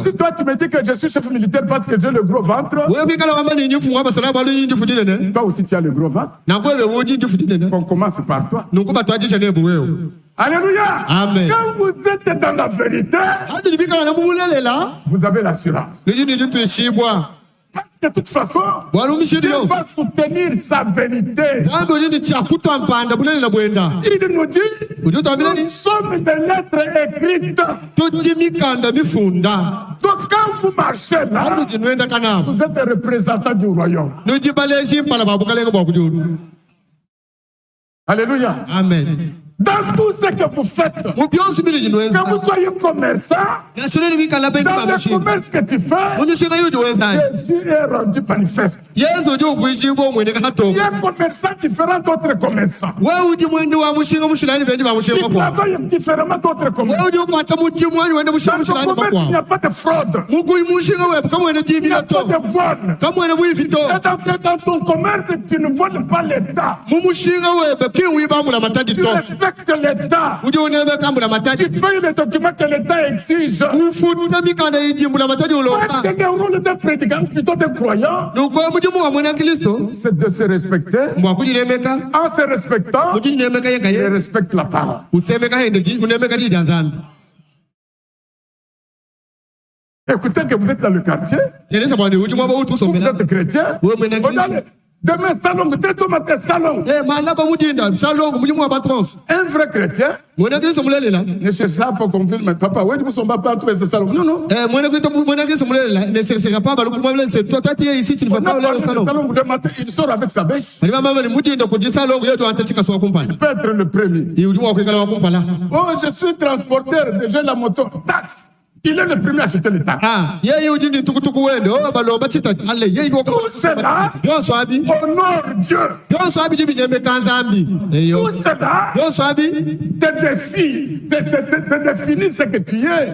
si toi, tu me dis que je suis chef militaire parce que j'ai le gros ventre, toi aussi, tu as le gros ventre. On commence par toi. Alléluia. Amen. Quand vous êtes dans la vérité, vous avez l'assurance. Parce que de toute façon, Dieu va soutenir sa vérité. Il nous dit, nous sommes des lettres écrites. Donc quand vous marchez là, vous êtes représentant du royaume. Alléluia. Amen. Dans tout ce que vous faites, que vous soyez commerçant, dans le commerce que tu fais, Jésus est rendu manifeste. Il y a un commerçant différent d'autres commerçants. Qui travaille différemment d'autres commerçants. Dans ton commerce, il n'y a pas de fraude. Il n'y a pas de vol. Et dans ton commerce, tu ne voles pas l'État. Tu respectes l'État. Tu payes les documents que l'État exige. Le rôle d'un prédicateur, plutôt d'un croyant, c'est de se respecter. En se respectant, il respecte la parole. Écoutez que vous êtes dans le quartier, vous êtes chrétien, demain, salon, très tôt matin, salon. Un vrai chrétien ne cherche pas pour confier, mais papa, où est-ce que vous pas trouver ce salon? Non, non. Il sort avec sa bêche. Il peut être le premier. Oh, je suis transporteur, j'ai la moto. Taxe. Il est le premier à acheter les taxes. Tout cela honore Dieu. Tout cela te définit ce que tu es.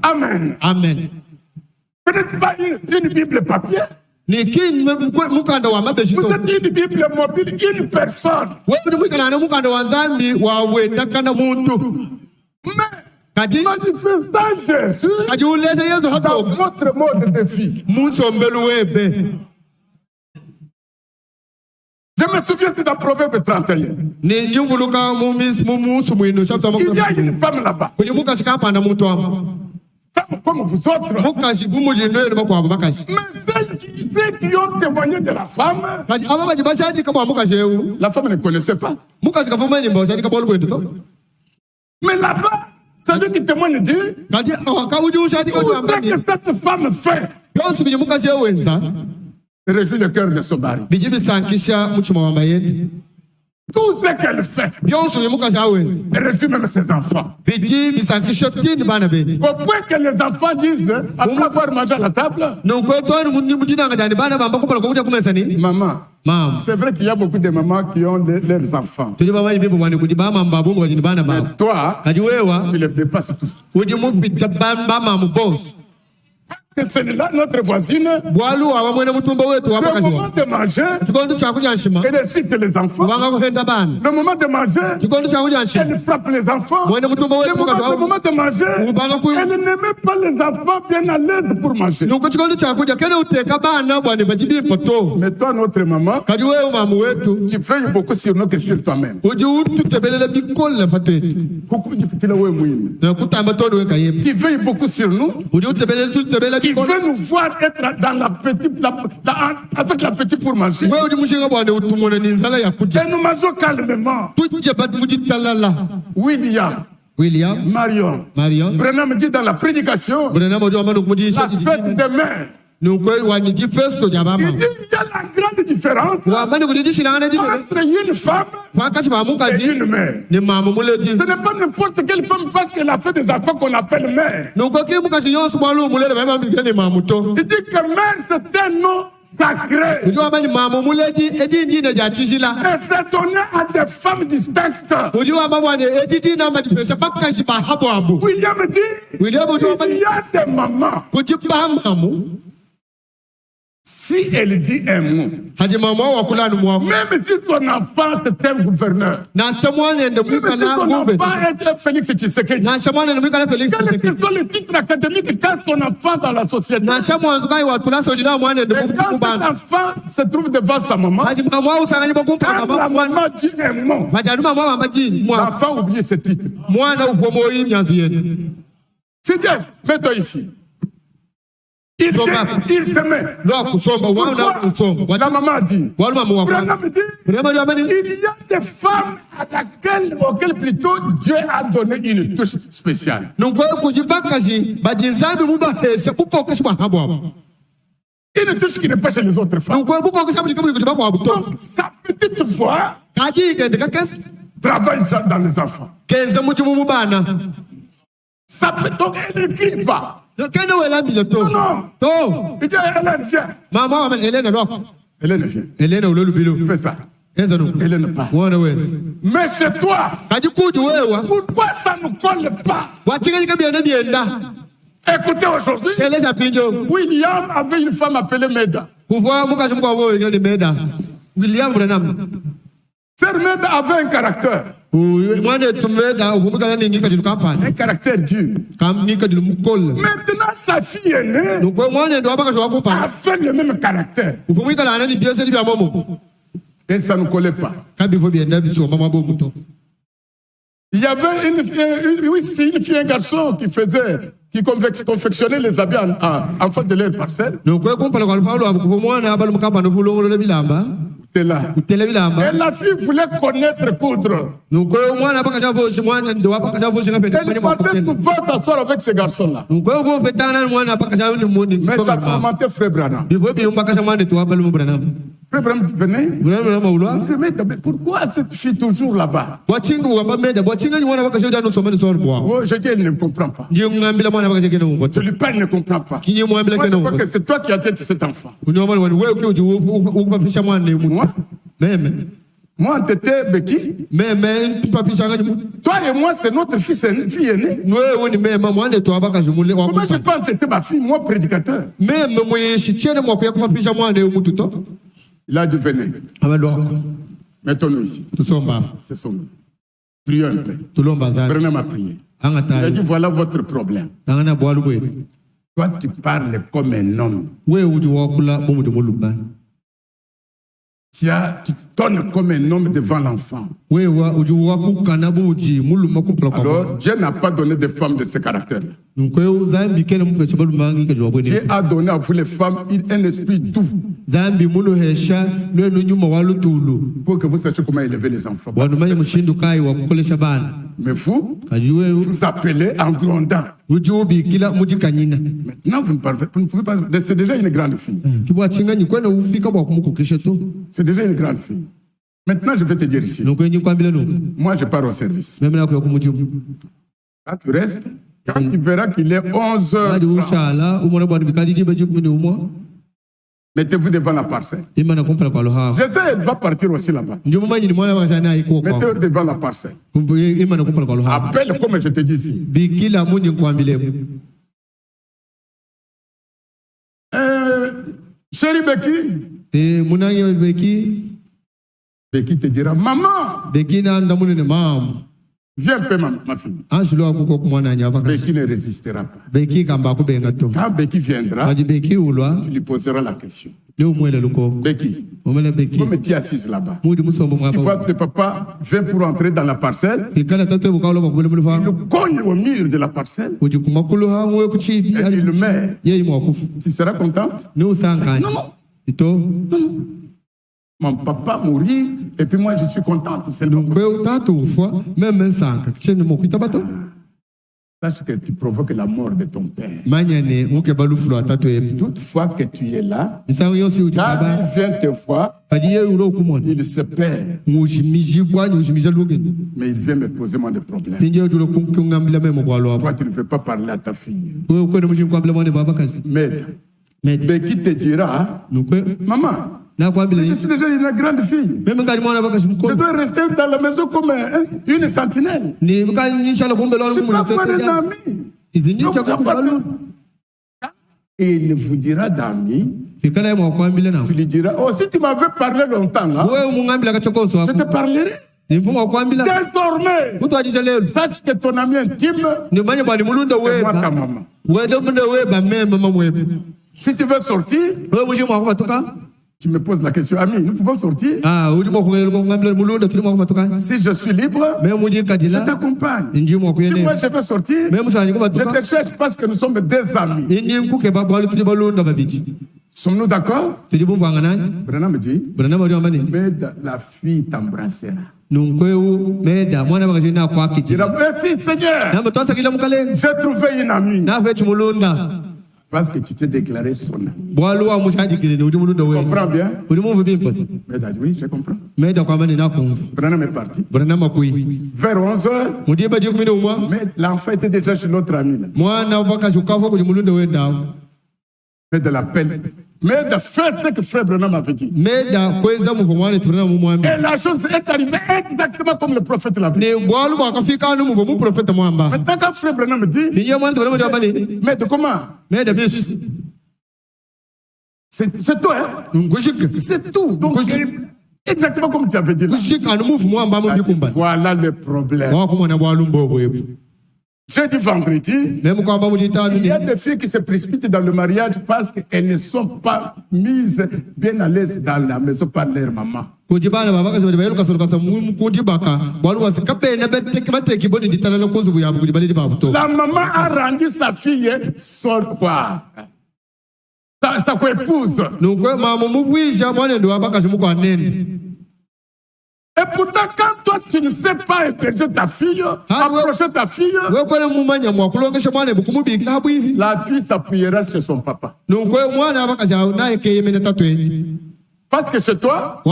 Amen. Amen. Peut-être pas une Bible papier. Vous êtes une Bible mobile, une personne. Mais manifestant Jésus dans votre mode de vie. Je me souviens, c'est dans Proverbe 31. Il y a une femme là-bas. Femme comme vous autres. Mais ceux qui ont témoigné de la femme, la femme ne connaissait pas. Mais là-bas, celui qui témoigne dit, tout ce que cette femme fait réjouit le cœur de son mari. Tout ce qu'elle fait réjouit même ses enfants. Au point que les enfants disent, après avoir mangé à la table, maman, c'est vrai qu'il y a beaucoup de mamans qui ont leurs enfants. Mais toi, tu les dépasses tous. C'est là notre voisine. Le moment de manger, elle incite les enfants. Le moment de manger, elle frappe les enfants. Le moment de manger, elle ne met pas les enfants bien à l'aise pour manger. Mais toi, notre maman, tu fais beaucoup sur nous que sur toi-même. Tu veilles beaucoup sur nous. Qui veut nous voir être dans la petite, avec la petite pour manger. Et nous mangeons calmement. William, Marion. Branham dit dans la prédication, la fête demain. Il dit il y a la grande différence entre une femme et une mère. Ce n'est pas n'importe quelle femme parce qu'elle a fait des affaires qu'on appelle mère. Il dit que mère c'est un nom sacré. Et c'est donné à des femmes distinctes. William dit il y a des mamans. Si elle dit un mot, même si son enfant est un gouverneur, même si son enfant est Félix Tshisekedi, quel que soit le titre académique quand son enfant dans la société, et quand cet enfant se trouve devant sa maman, quand la maman dit un mot, l'enfant oublie ce titre. C'est bien, mets-toi ici. Il se met. Pourquoi? La maman dit. Branham dit. Il y a des femmes auxquelles plutôt Dieu a donné une touche spéciale. Une touche qui n'est pas chez les autres femmes. Donc, sa petite voix travaille dans les enfants. Donc, elle ne crie pas. Non. Il dit Hélène, viens. Hélène, viens. Fais ça. Hélène pas. Mais chez toi, pourquoi ça ne colle pas? Écoutez, aujourd'hui, William avait une femme appelée Meda. Cette Meda avait un caractère. Un caractère dur. Maintenant, sa fille aînée a fait le même caractère. Et ça ne collait pas. Il y avait une fille, un garçon qui confectionnait les habits en face de leur parcelle. Et la fille voulait connaître coudre. Elle partait souvent s'asseoir avec ce garçon-là. Mais ça tourmentait Frère Branham. Frère Branham venait. Pourquoi cette fille toujours là-bas? Oh, je dis, elle ne comprend pas. Je lui parle, elle ne comprend pas. Moi, je crois que c'est toi qui as têté cet enfant. Moi, t'étais Becky. Toi et moi, c'est notre fille aînée. Comment je peux entêter ma fille, moi, prédicateur? Il a dit, venez. Mettons-nous ici. C'est son nom. Prions un peu. Branham a prié. Il a dit, voilà votre problème. Toi, tu parles comme un homme. Tu donnes comme un homme devant l'enfant. Alors, Dieu n'a pas donné de femmes de ce caractère-là. Dieu a donné à vous les femmes un esprit doux. Pour que vous sachiez comment élever les enfants. Mais vous appelez en grondant. Maintenant, vous ne pouvez pas. C'est déjà une grande fille. C'est déjà une grande fille. Maintenant, je vais te dire ici. Moi, je pars au service. Quand tu restes, quand tu verras qu'il est 11h, mettez-vous devant la parcelle. Je sais, elle va partir aussi là-bas. Mettez-vous devant la parcelle. Appelle comme je te dis ici. Chérie Becky. Becky te dira, maman. Viens un peu, ma fille. Becky ne résistera pas. Quand Becky viendra, tu lui poseras la question. Becky, comme tu es assise là-bas, si tu vois que le papa vient pour entrer dans la parcelle, il le cogne au mur de la parcelle et il le met. Tu seras contente? Non. Mon papa mourit et puis moi je suis contente. Sache que tu provoques la mort de ton père. Toutefois que tu es là, quand il vient te voir, il se perd. Mais il vient me poser moins de problèmes. Toi, tu ne veux pas parler à ta fille. Mais qui te dira, maman, je suis déjà une grande fille. Je dois rester dans la maison comme une sentinelle. Je ne suis pas faire un ami. Et il vous dira d'amis. Tu lui diras, oh, si tu m'avais parlé longtemps, là, je te parlerai. Désormais, sache que ton ami intime, c'est moi ta maman. Si tu veux sortir, tu me poses la question, ami, nous pouvons sortir? Si je suis libre, je t'accompagne. Si moi je veux sortir, je te cherche parce que nous sommes des amis. Sommes-nous d'accord? Branham me dit, mais la fille t'embrassera. Merci Seigneur, j'ai trouvé une amie. Parce que tu t'es déclaré son ami. Tu comprends bien? Oui, je comprends. Branham est parti. Vers 11h, mais l'enfant était déjà chez l'autre ami. Mais de la peine. Mais de faire ce que Frère Branham avait dit. Et la chose est arrivée exactement comme le prophète l'avait dit. Maintenant, quand Frère Branham me dit, mais comment? C'est tout, hein? C'est tout. Donc, exactement comme tu avais dit là. Voilà le problème. Jeudi, vendredi, il y a des filles qui se précipitent dans le mariage parce qu'elles ne sont pas mises bien à l'aise dans la maison par leur maman. La maman a rendu sa fille son quoi? Sa co-épouse. Et pourtant, quand toi tu ne sais pas héberger ta fille, approcher ta fille, la fille s'appuiera sur son papa. Parce que chez toi,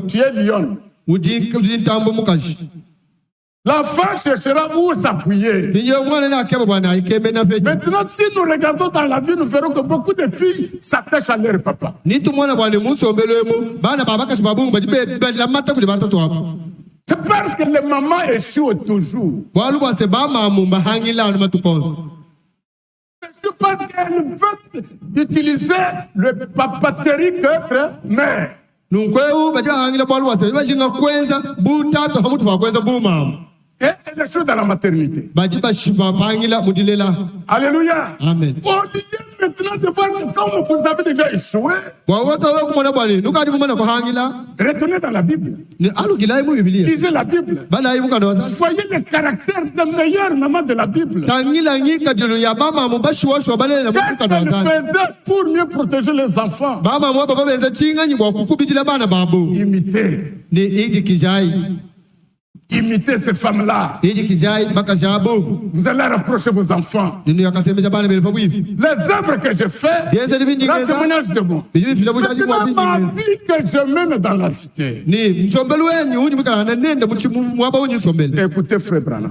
tu es lion. L'enfant cherchera où s'appuyer. Maintenant, si nous regardons dans la vie, nous verrons que beaucoup de filles s'attachent à leur papa. C'est parce que les mamans échouent toujours. C'est parce qu'elles veulent utiliser le papaterie qu'être mère. Et les choses dans la maternité. Alléluia. Amen. Au lieu maintenant de voir que quand vous avez déjà échoué, retournez dans la Bible. Lisez la Bible. Soyez le caractère de meilleure maman de la Bible. Qu'est-ce qu'elle faisait pour mieux protéger les enfants? Imitez ces femmes-là. Vous allez rapprocher vos enfants. Les œuvres que je fais, le témoignage de moi. Maintenant, ma vie que je mène dans la cité. Écoutez, Frère Branham.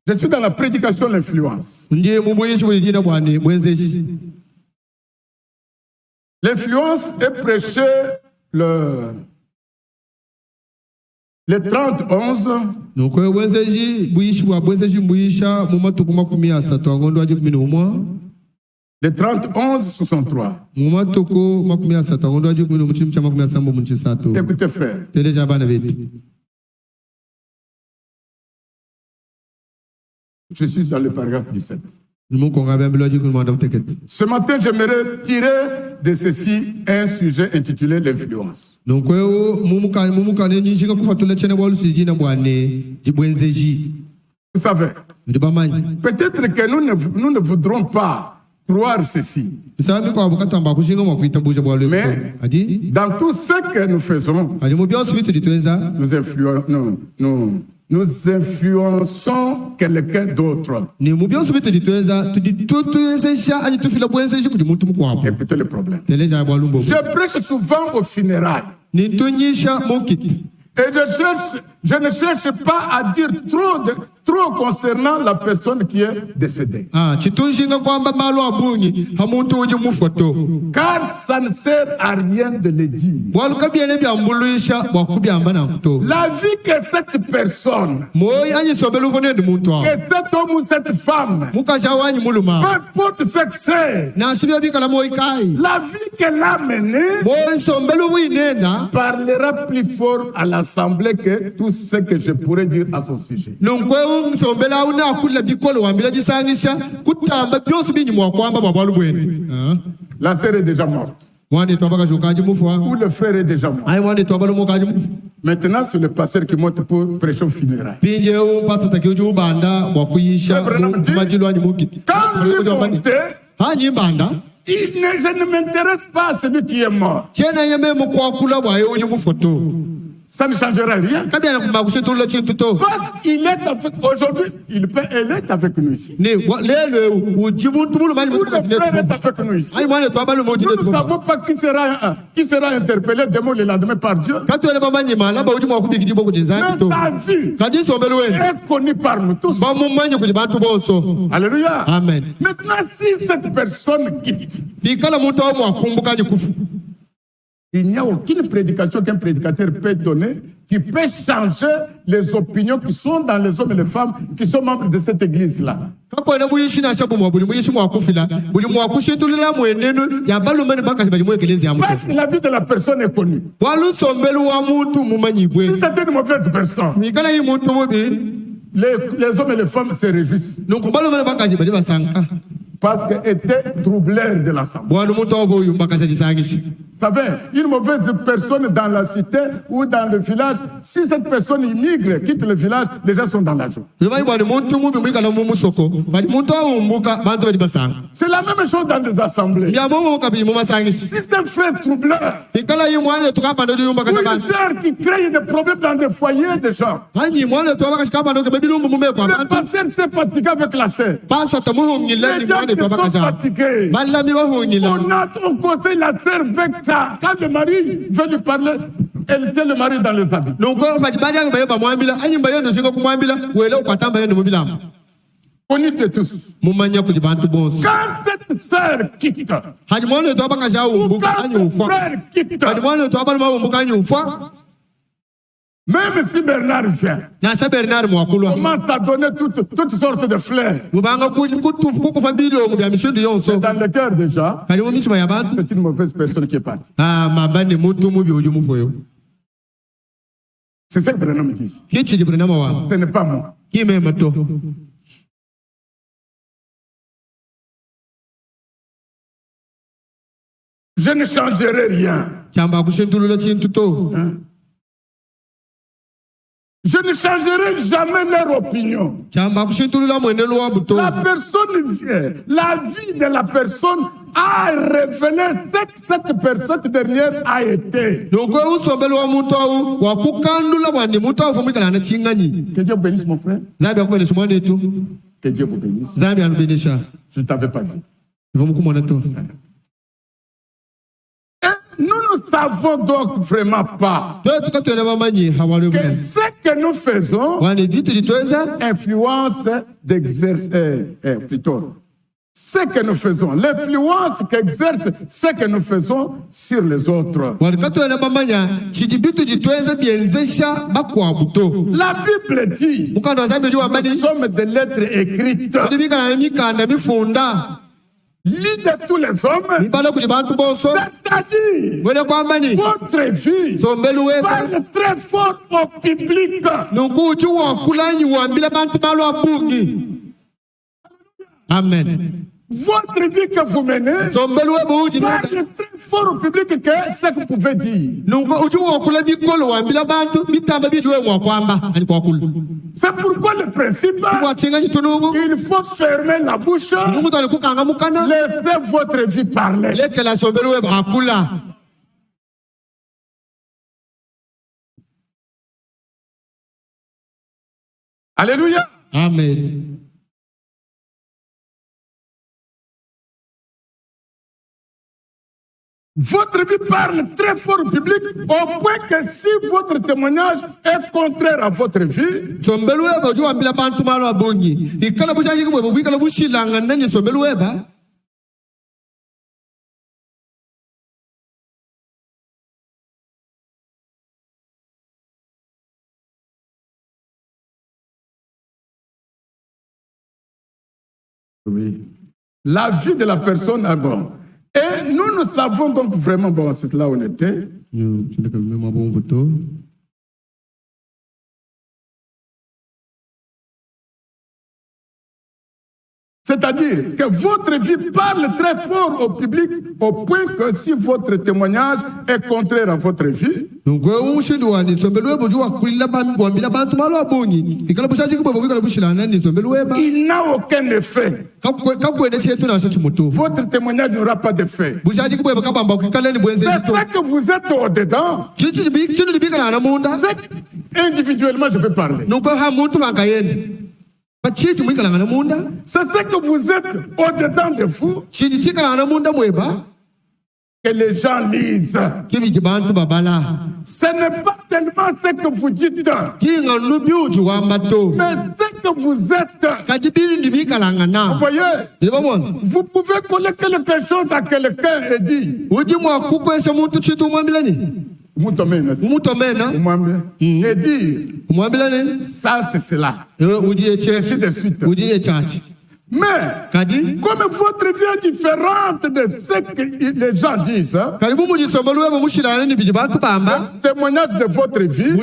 Je suis dans la prédication de l'influence. L'influence est prêchée le 30-11. Le 31-63. Écoutez, frère. Je suis dans le paragraphe 17. Ce matin, j'aimerais tirer de ceci un sujet intitulé l'influence. Vous savez, peut-être que nous ne voudrons pas croire ceci. Mais dans tout ce que nous faisons, nous influençons quelqu'un d'autre. Écoutez le problème. Je prêche souvent aux funérailles. Et je ne cherche pas à dire trop concernant la personne qui est décédée. Car ça ne sert à rien de le dire. La vie que cette personne, que cet homme ou cette femme, peu importe ce que c'est, la vie qu'elle a menée parlera plus fort à l'assemblée que tout ce que je pourrais dire à son sujet. La sœur est déjà morte. Ou le frère est déjà mort. Maintenant, c'est le pasteur qui monte pour prêcher au funérail. Quand lui montait, je ne m'intéresse pas à celui qui est mort. Ça ne changera rien. Parce qu'il est avec, aujourd'hui, elle est avec nous ici. Le frère est avec nous ici. Nous ne savons pas qui sera interpellé demain le lendemain par Dieu. Mais sa vie est connue par nous tous. Alléluia. Amen. Maintenant, si cette personne quitte, il n'y a aucune prédication qu'un prédicateur peut donner qui peut changer les opinions qui sont dans les hommes et les femmes qui sont membres de cette église-là. Parce que la vie de la personne est connue. Si c'est une mauvaise personne, les hommes et les femmes se réjouissent. Parce qu'elle était troubleur de l'assemblée. Vous savez, une mauvaise personne dans la cité ou dans le village, si cette personne immigre, quitte le village, les gens sont dans la joie. C'est la même chose dans les assemblées. Si c'est un frère troubleur, ou une sœur qui crée des problèmes dans des foyers de gens, le pasteur s'est fatigué avec la sœur. Les gens qui sont fatigués. On conseille la sœur avec ça. Quand le mari veut lui parler, elle tient le mari dans les habits. Connu de tous. Quand cette sœur quitte, ou quand ce frère quitte, même si Bernard vient, commence à donner toutes sortes de fleurs. C'est dans le cœur déjà. C'est une mauvaise personne qui est partie. C'est ça que Bernard me dit. Ce n'est pas moi. Je ne changerai rien. Je ne changerai jamais leur opinion. La personne vient. La vie de la personne a révélé ce que cette dernière a été. Que Dieu vous bénisse, mon frère. Que Dieu vous bénisse. Je ne t'avais pas vu. Nous ne savons donc vraiment pas que ce que nous faisons influence plutôt. Ce que nous faisons, l'influence qu'exerce ce que nous faisons sur les autres. La Bible dit, nous sommes des lettres écrites. lit de tous les hommes, c'est-à-dire votre vie parle très fort au public. Amen. Votre vie que vous menez parle très fort au public que ce que vous pouvez dire. C'est pourquoi le principe, il faut fermer la bouche, laissez votre vie parler. Alléluia. Amen. Votre vie parle très fort au public au point que si votre témoignage est contraire à votre vie, oui, la vie de la personne est bon. Et nous savons donc vraiment, bon, c'est là où on était. C'est-à-dire que votre vie parle très fort au public au point que si votre témoignage est contraire à votre vie, il n'a aucun effet. Votre témoignage n'aura pas d'effet. C'est ça que vous êtes au-dedans. Individuellement, je vais parler. C'est ce que vous êtes au-dedans de vous que les gens lisent. Ce n'est pas tellement ce que vous dites, mais ce que vous êtes. Vous voyez, vous pouvez coller quelque chose à quelqu'un et dire et dire ça c'est cela. Ainsi de suite. Mais comme votre vie est différente de ce que les gens disent, le témoignage de votre vie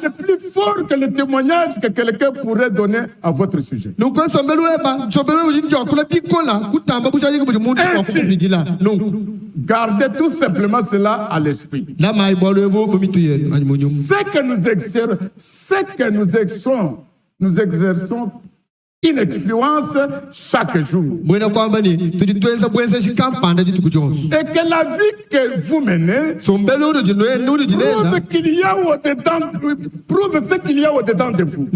est plus fort que le témoignage que quelqu'un pourrait donner à votre sujet. Ainsi, gardez tout simplement cela à l'esprit. Ce que nous exerçons une influence chaque jour. Et que la vie que vous menez prouve ce qu'il y a au-dedans de vous.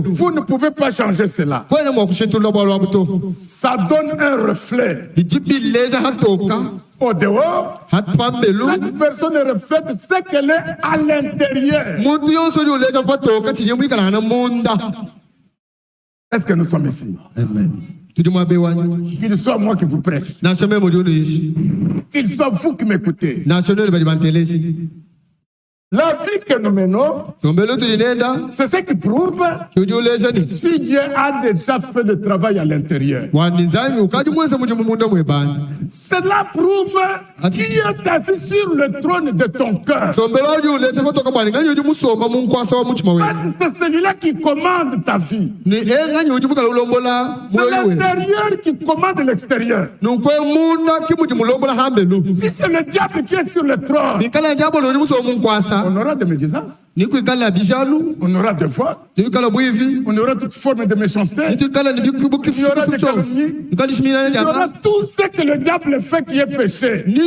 Vous ne pouvez pas changer cela. Ça donne un reflet. Au dehors, chaque personne reflète ce qu'elle est à l'intérieur. Est-ce que nous sommes ici? Amen. Qu'il soit moi qui vous prêche, qu'il soit vous qui m'écoutez. La vie que nous menons, c'est ce qui prouve si Dieu a déjà fait le travail à l'intérieur. Cela prouve qui est assis sur le trône de ton cœur. C'est celui-là qui commande ta vie. C'est l'intérieur qui commande l'extérieur. Si c'est le diable qui est sur le trône, on aura des médisances, on aura des voix, on aura toute forme de méchanceté, il y aura des calomnies, il y aura tout ce que le diable fait qui est péché. C'est ce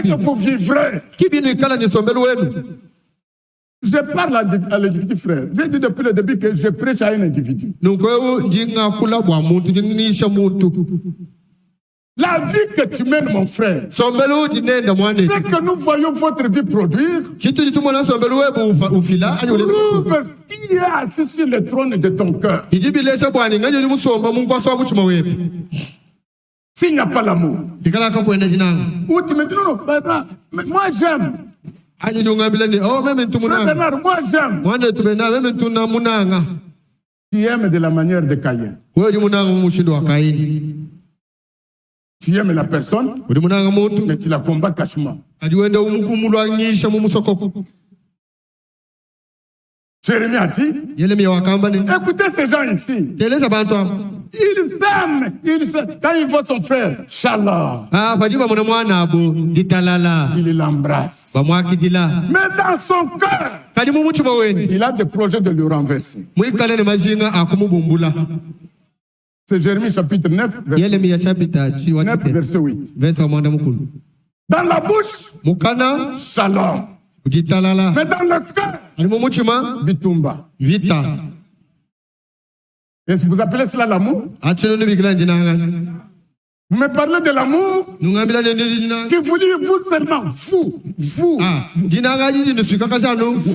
que vous vivrez. Je parle à l'individu, frère. J'ai dit depuis le début que je prêche à un individu. La vie que tu mènes, mon frère, c'est que nous voyons votre vie produire, prouve qu'il est assis sur le trône de ton cœur. S'il n'y a pas l'amour, ou tu me dis non, mais moi j'aime. Frère Bernard, moi j'aime. Tu aimes de la manière de Caïn. Tu aimes la personne, mais tu la combats cachement. Jérémie a dit, écoutez ces gens ici. Ils aiment. Quand il voit son frère, Shalom, il l'embrasse. Mais dans son cœur, il a des projets de le renverser. C'est Jérémie chapitre 9, verset 8. Dans la bouche, Shalom. Mais dans le cœur, Bitumba. Est-ce que vous appelez cela l'amour? Vous me parlez de l'amour que vous dites vous seulement, vous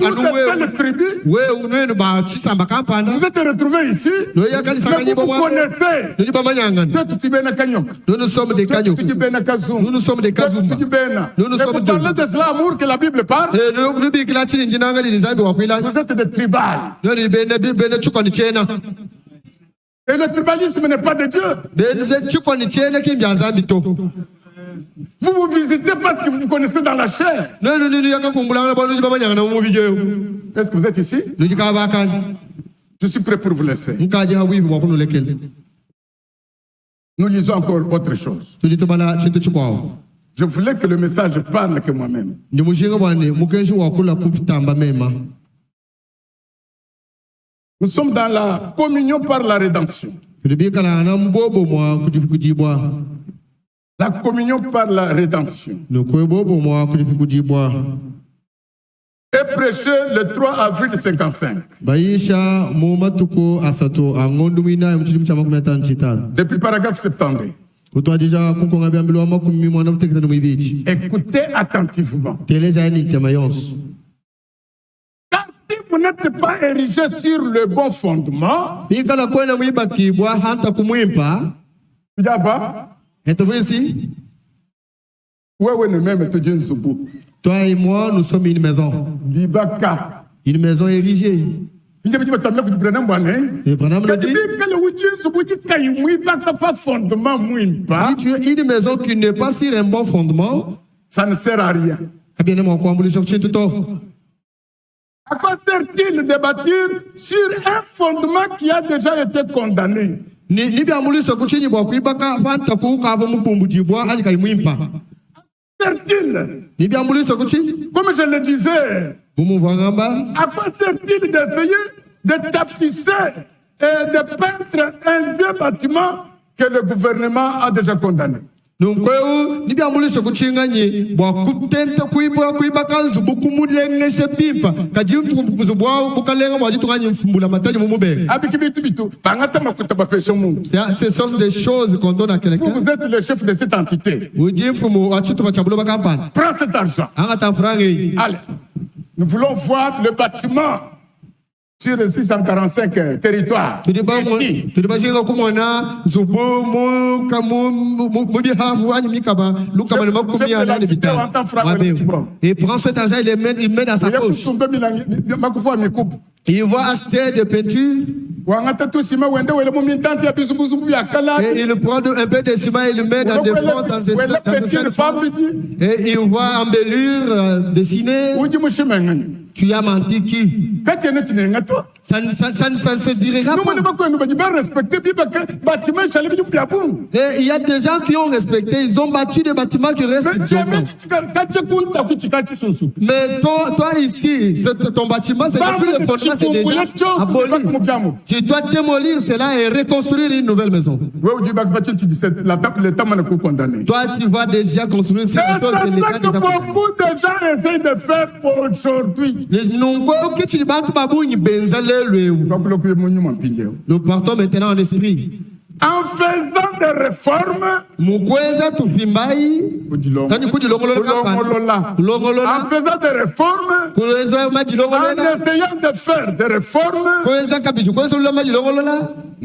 êtes le tribu, vous êtes retrouvés ici, mais vous connaissez. Nous sommes des Kanyok. Nous sommes des Kazumba. Et vous parlez de cela amour que la Bible parle. Vous êtes des tribales. Et le tribalisme n'est pas de Dieu. Vous vous visitez parce que vous vous connaissez dans la chair. Est-ce que vous êtes ici? Je suis prêt pour vous laisser. Nous lisons encore autre chose. Je voulais que le message parle que moi-même. Nous sommes dans la communion par la rédemption. La communion par la rédemption est prêchée le 3 avril 55. Depuis paragraphe 72. Écoutez attentivement. Vous n'êtes pas érigé sur le bon fondement. Toi et moi, nous sommes une maison. Une maison érigée. Et si tu es une maison qui n'est pas sur un bon fondement, ça ne sert à rien. À quoi sert-il de bâtir sur un fondement qui a déjà été condamné? Sert-il? Comme je le disais, à quoi sert-il d'essayer de tapisser et de peindre un vieux bâtiment que le gouvernement a déjà condamné? Vous êtes le chef de cette entité. Prends cet argent. Allez, nous voulons voir le bâtiment sur les 645 territoires. Ici. Et prend cet argent, il met dans sa poche. Il va acheter des peintures. Et il prend un peu de ciment et il le met dans des fonds, dans des et il va embellir, dessiner. Tu as menti qui? Ça ne se dira pas. Et il y a des gens qui ont respecté, ils ont bâti des bâtiments qui restent. Mais toi ici, ton bâtiment, c'est plus le fondement, c'est déjà aboli. Tu dois démolir cela et reconstruire une nouvelle maison. Toi, tu vas déjà construire cette chose. C'est ça que beaucoup de gens essayent de faire aujourd'hui. Nous partons maintenant en esprit. En faisant des réformes, en faisant des réformes, en essayant de faire des réformes,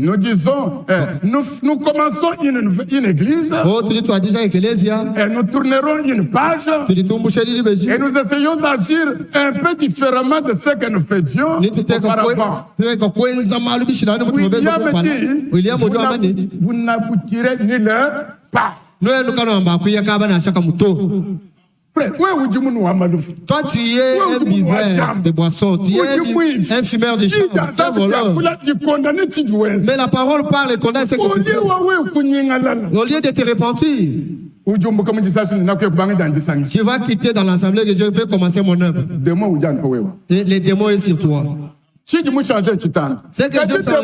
Nous disons, nous commençons une église et nous tournerons une page et nous essayons d'agir un peu différemment de ce que nous faisions auparavant. William me dit, vous n'aboutirez nulle part. Toi, tu es un buveur de boissons, tu es un fumeur de chambre. Mais la parole parle et condamne ce que tu fais. Au lieu de te repentir, tu vas quitter dans l'assemblée que je vais commencer mon œuvre. Et les démons sont sur toi. C'est que je change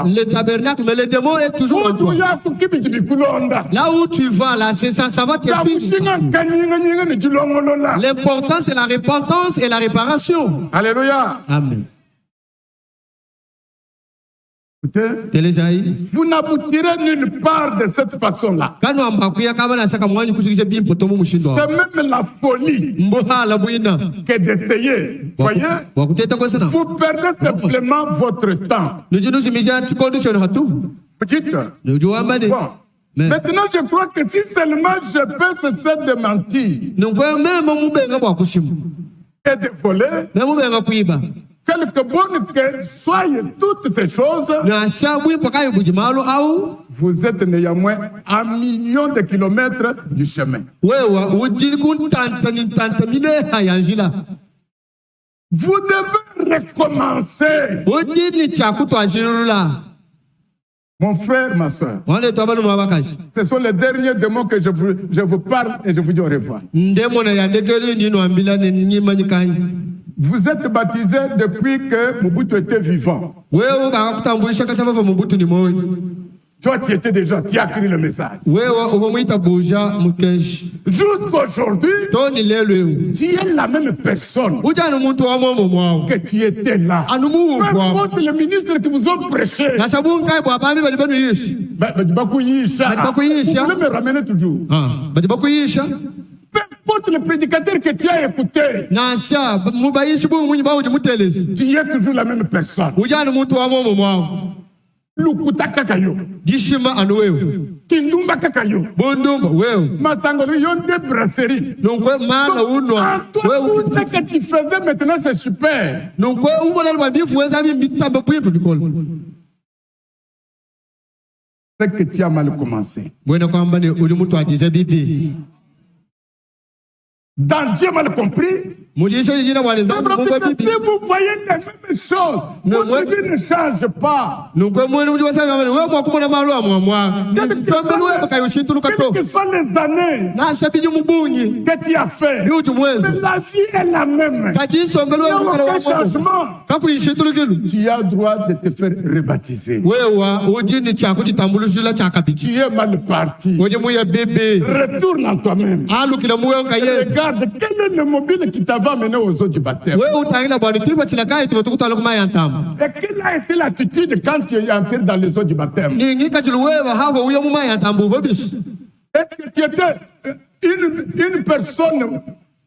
le tabernacle, mais le démon est toujours en toi. Là où tu vas, là, c'est ça, ça va te suivre. L'important, c'est la repentance et la réparation. Alléluia. Amen. Vous n'aboutirez nulle part de cette façon-là. C'est même la folie que d'essayer. Voyez, vous perdez simplement votre temps. Vous dites, bon, maintenant je crois que si seulement je peux cesser de mentir et de voler, quelque bonne que soient toutes ces choses, vous êtes néanmoins à millions de kilomètres du chemin. Vous devez recommencer. Mon frère, ma soeur, ce sont les derniers démons que je vous parle et je vous dis au revoir. Vous êtes baptisé depuis que Mobutu était vivant. Toi, tu étais déjà, tu as écrit le message. Jusqu'aujourd'hui, tu es la même personne que tu étais là. Peu importe les ministres qui vous ont prêché. Vous voulez me ramener toujours. Peu importe le prédicateur que tu as écouté, tu es toujours la même personne. Lukuta kakayo. Kindumba kakayo. Masangoro yonde brasserie. Donc, tout ce que tu faisais maintenant, c'est super. C'est que tu as mal commencé. Dans Dieu mal compris, si vous voyez les mêmes choses, votre vie ne change pas. Quelles que soient les années que tu as fait, la vie est la même. Il n'y a aucun changement. Tu as le droit de te faire rebaptiser. Tu es mal parti. Retourne en toi-même. Regarde, quel est le mobile qui t'avait amené aux eaux du baptême? Et quelle a été l'attitude quand tu es entré dans les eaux du baptême? Est-ce que tu étais une personne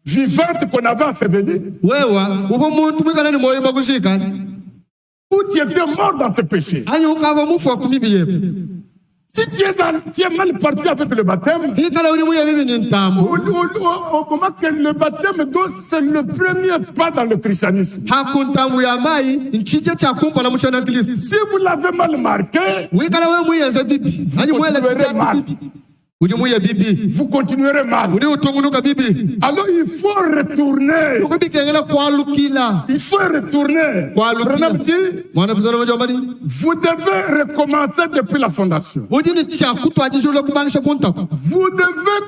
vivante qu'on avait ensevelie? Ou tu étais mort dans tes péchés? Si tu es mal parti avec le baptême, au moment que le baptême, c'est le premier pas dans le christianisme. Si vous l'avez mal marqué, vous continuerez mal. Alors il faut retourner. Il faut retourner. Vous devez recommencer depuis la fondation. Vous devez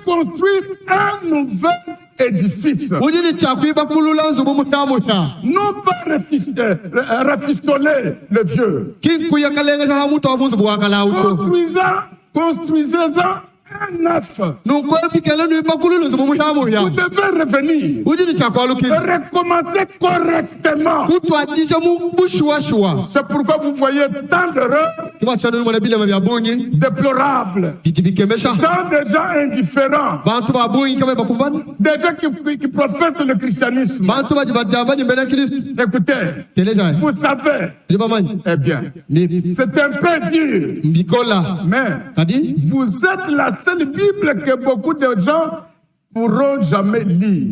construire un nouvel édifice. Non pas rafistoler le vieux. Construisez-en un neuf. Vous devez revenir. Recommencer correctement. C'est pourquoi vous voyez tant d'erreurs. déplorables, dans des gens indifférents, des gens qui professent le christianisme. Écoutez, vous savez, eh bien, c'est un peu dur, mais vous êtes la seule Bible que beaucoup de gens pourront jamais lire.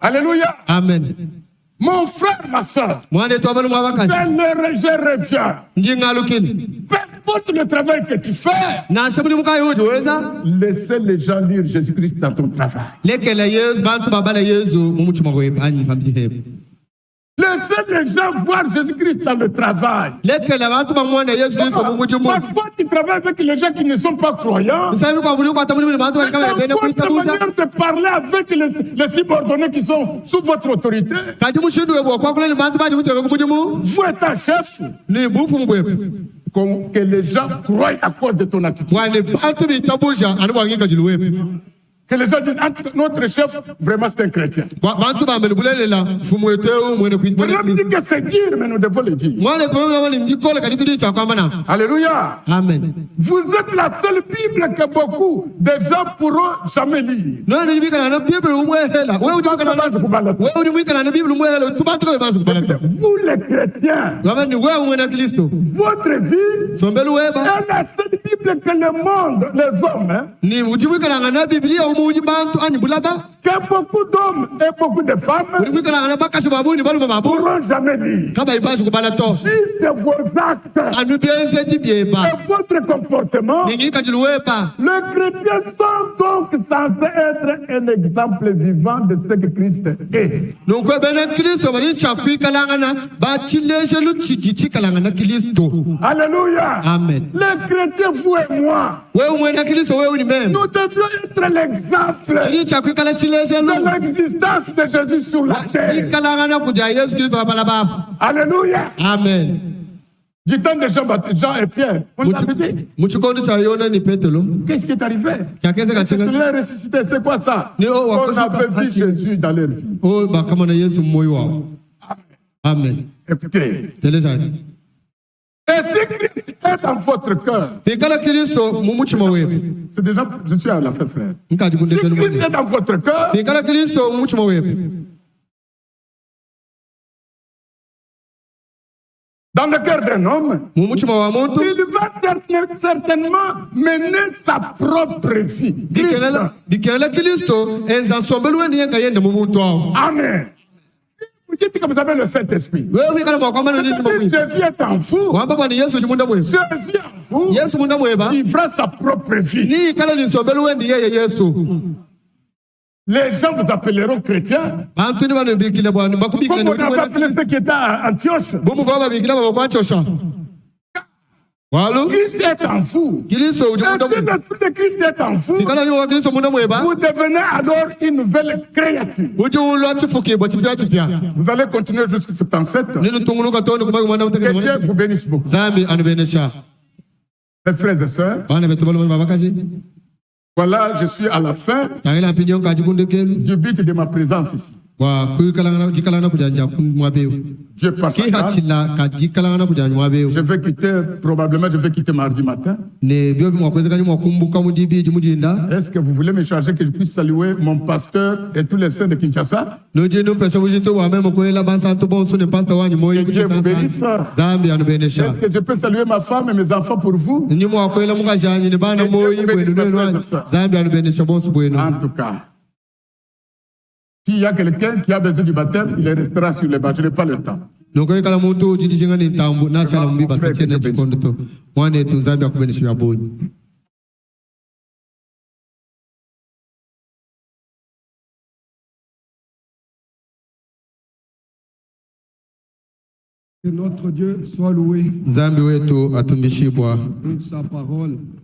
Alléluia. Amen. Mon frère, ma soeur, je reviens. Peu importe le travail que tu fais, laissez les gens lire Jésus-Christ dans ton travail. Laissez les gens voir Jésus-Christ dans le travail. Parfois, tu travailles avec les gens qui ne sont pas croyants. C'est votre manière de parler avec les subordonnés qui sont sous votre autorité. Vous êtes un chef. Que les gens croient à cause de ton attitude. Que les gens disent, notre chef, vraiment c'est un chrétien. On a dit que c'est dire, mais nous devons le dire. Alléluia. Amen. Vous êtes la seule Bible que beaucoup de gens pourront jamais lire. Vous les chrétiens, votre vie est la seule Bible que le monde, les hommes, que beaucoup d'hommes et beaucoup de femmes pourront jamais lire. Juste vos actes et votre comportement, les chrétiens sont donc censés être un exemple vivant de ce que Christ est. Alléluia. Amen. Les chrétiens, vous et moi, nous devions être l'exemple de l'existence de Jésus sur la terre. Alléluia. Amen. Du temps de Jean et Pierre, on avait dit, qu'est-ce qui est arrivé? Celui-là est ressuscité, c'est quoi ça? On avait vu Jésus dans leur vie. Amen. Écoutez, et si Christ est dans votre cœur, c'est déjà, je suis à la fin, frère. Si Christ est dans votre cœur, dans le cœur d'un homme, il va certainement mener sa propre vie. Amen. Dites que vous avez le Saint-Esprit. Jésus est en vous. Jésus en vous. Il fera sa propre vie. Les gens vous appelleront chrétiens. Comme on avait appelé ceux qui étaient à Antioche. Christ est en vous. Et si l'esprit de Christ est en vous, vous devenez alors une nouvelle créature. Vous allez continuer jusqu'à 77. Que Dieu vous bénisse beaucoup. Mes frères et sœurs, voilà, je suis à la fin du but de ma présence ici. Dieu passe. Probablement je vais quitter mardi matin. Est-ce que vous voulez me charger que je puisse saluer mon pasteur et tous les saints de Kinshasa? Que Dieu vous bénisse. Est-ce que je peux saluer ma femme et mes enfants pour vous? En tout cas, s'il y a quelqu'un qui a besoin du baptême, il restera sur les bancs. Je n'ai pas le temps. Que notre Dieu soit loué pour sa parole.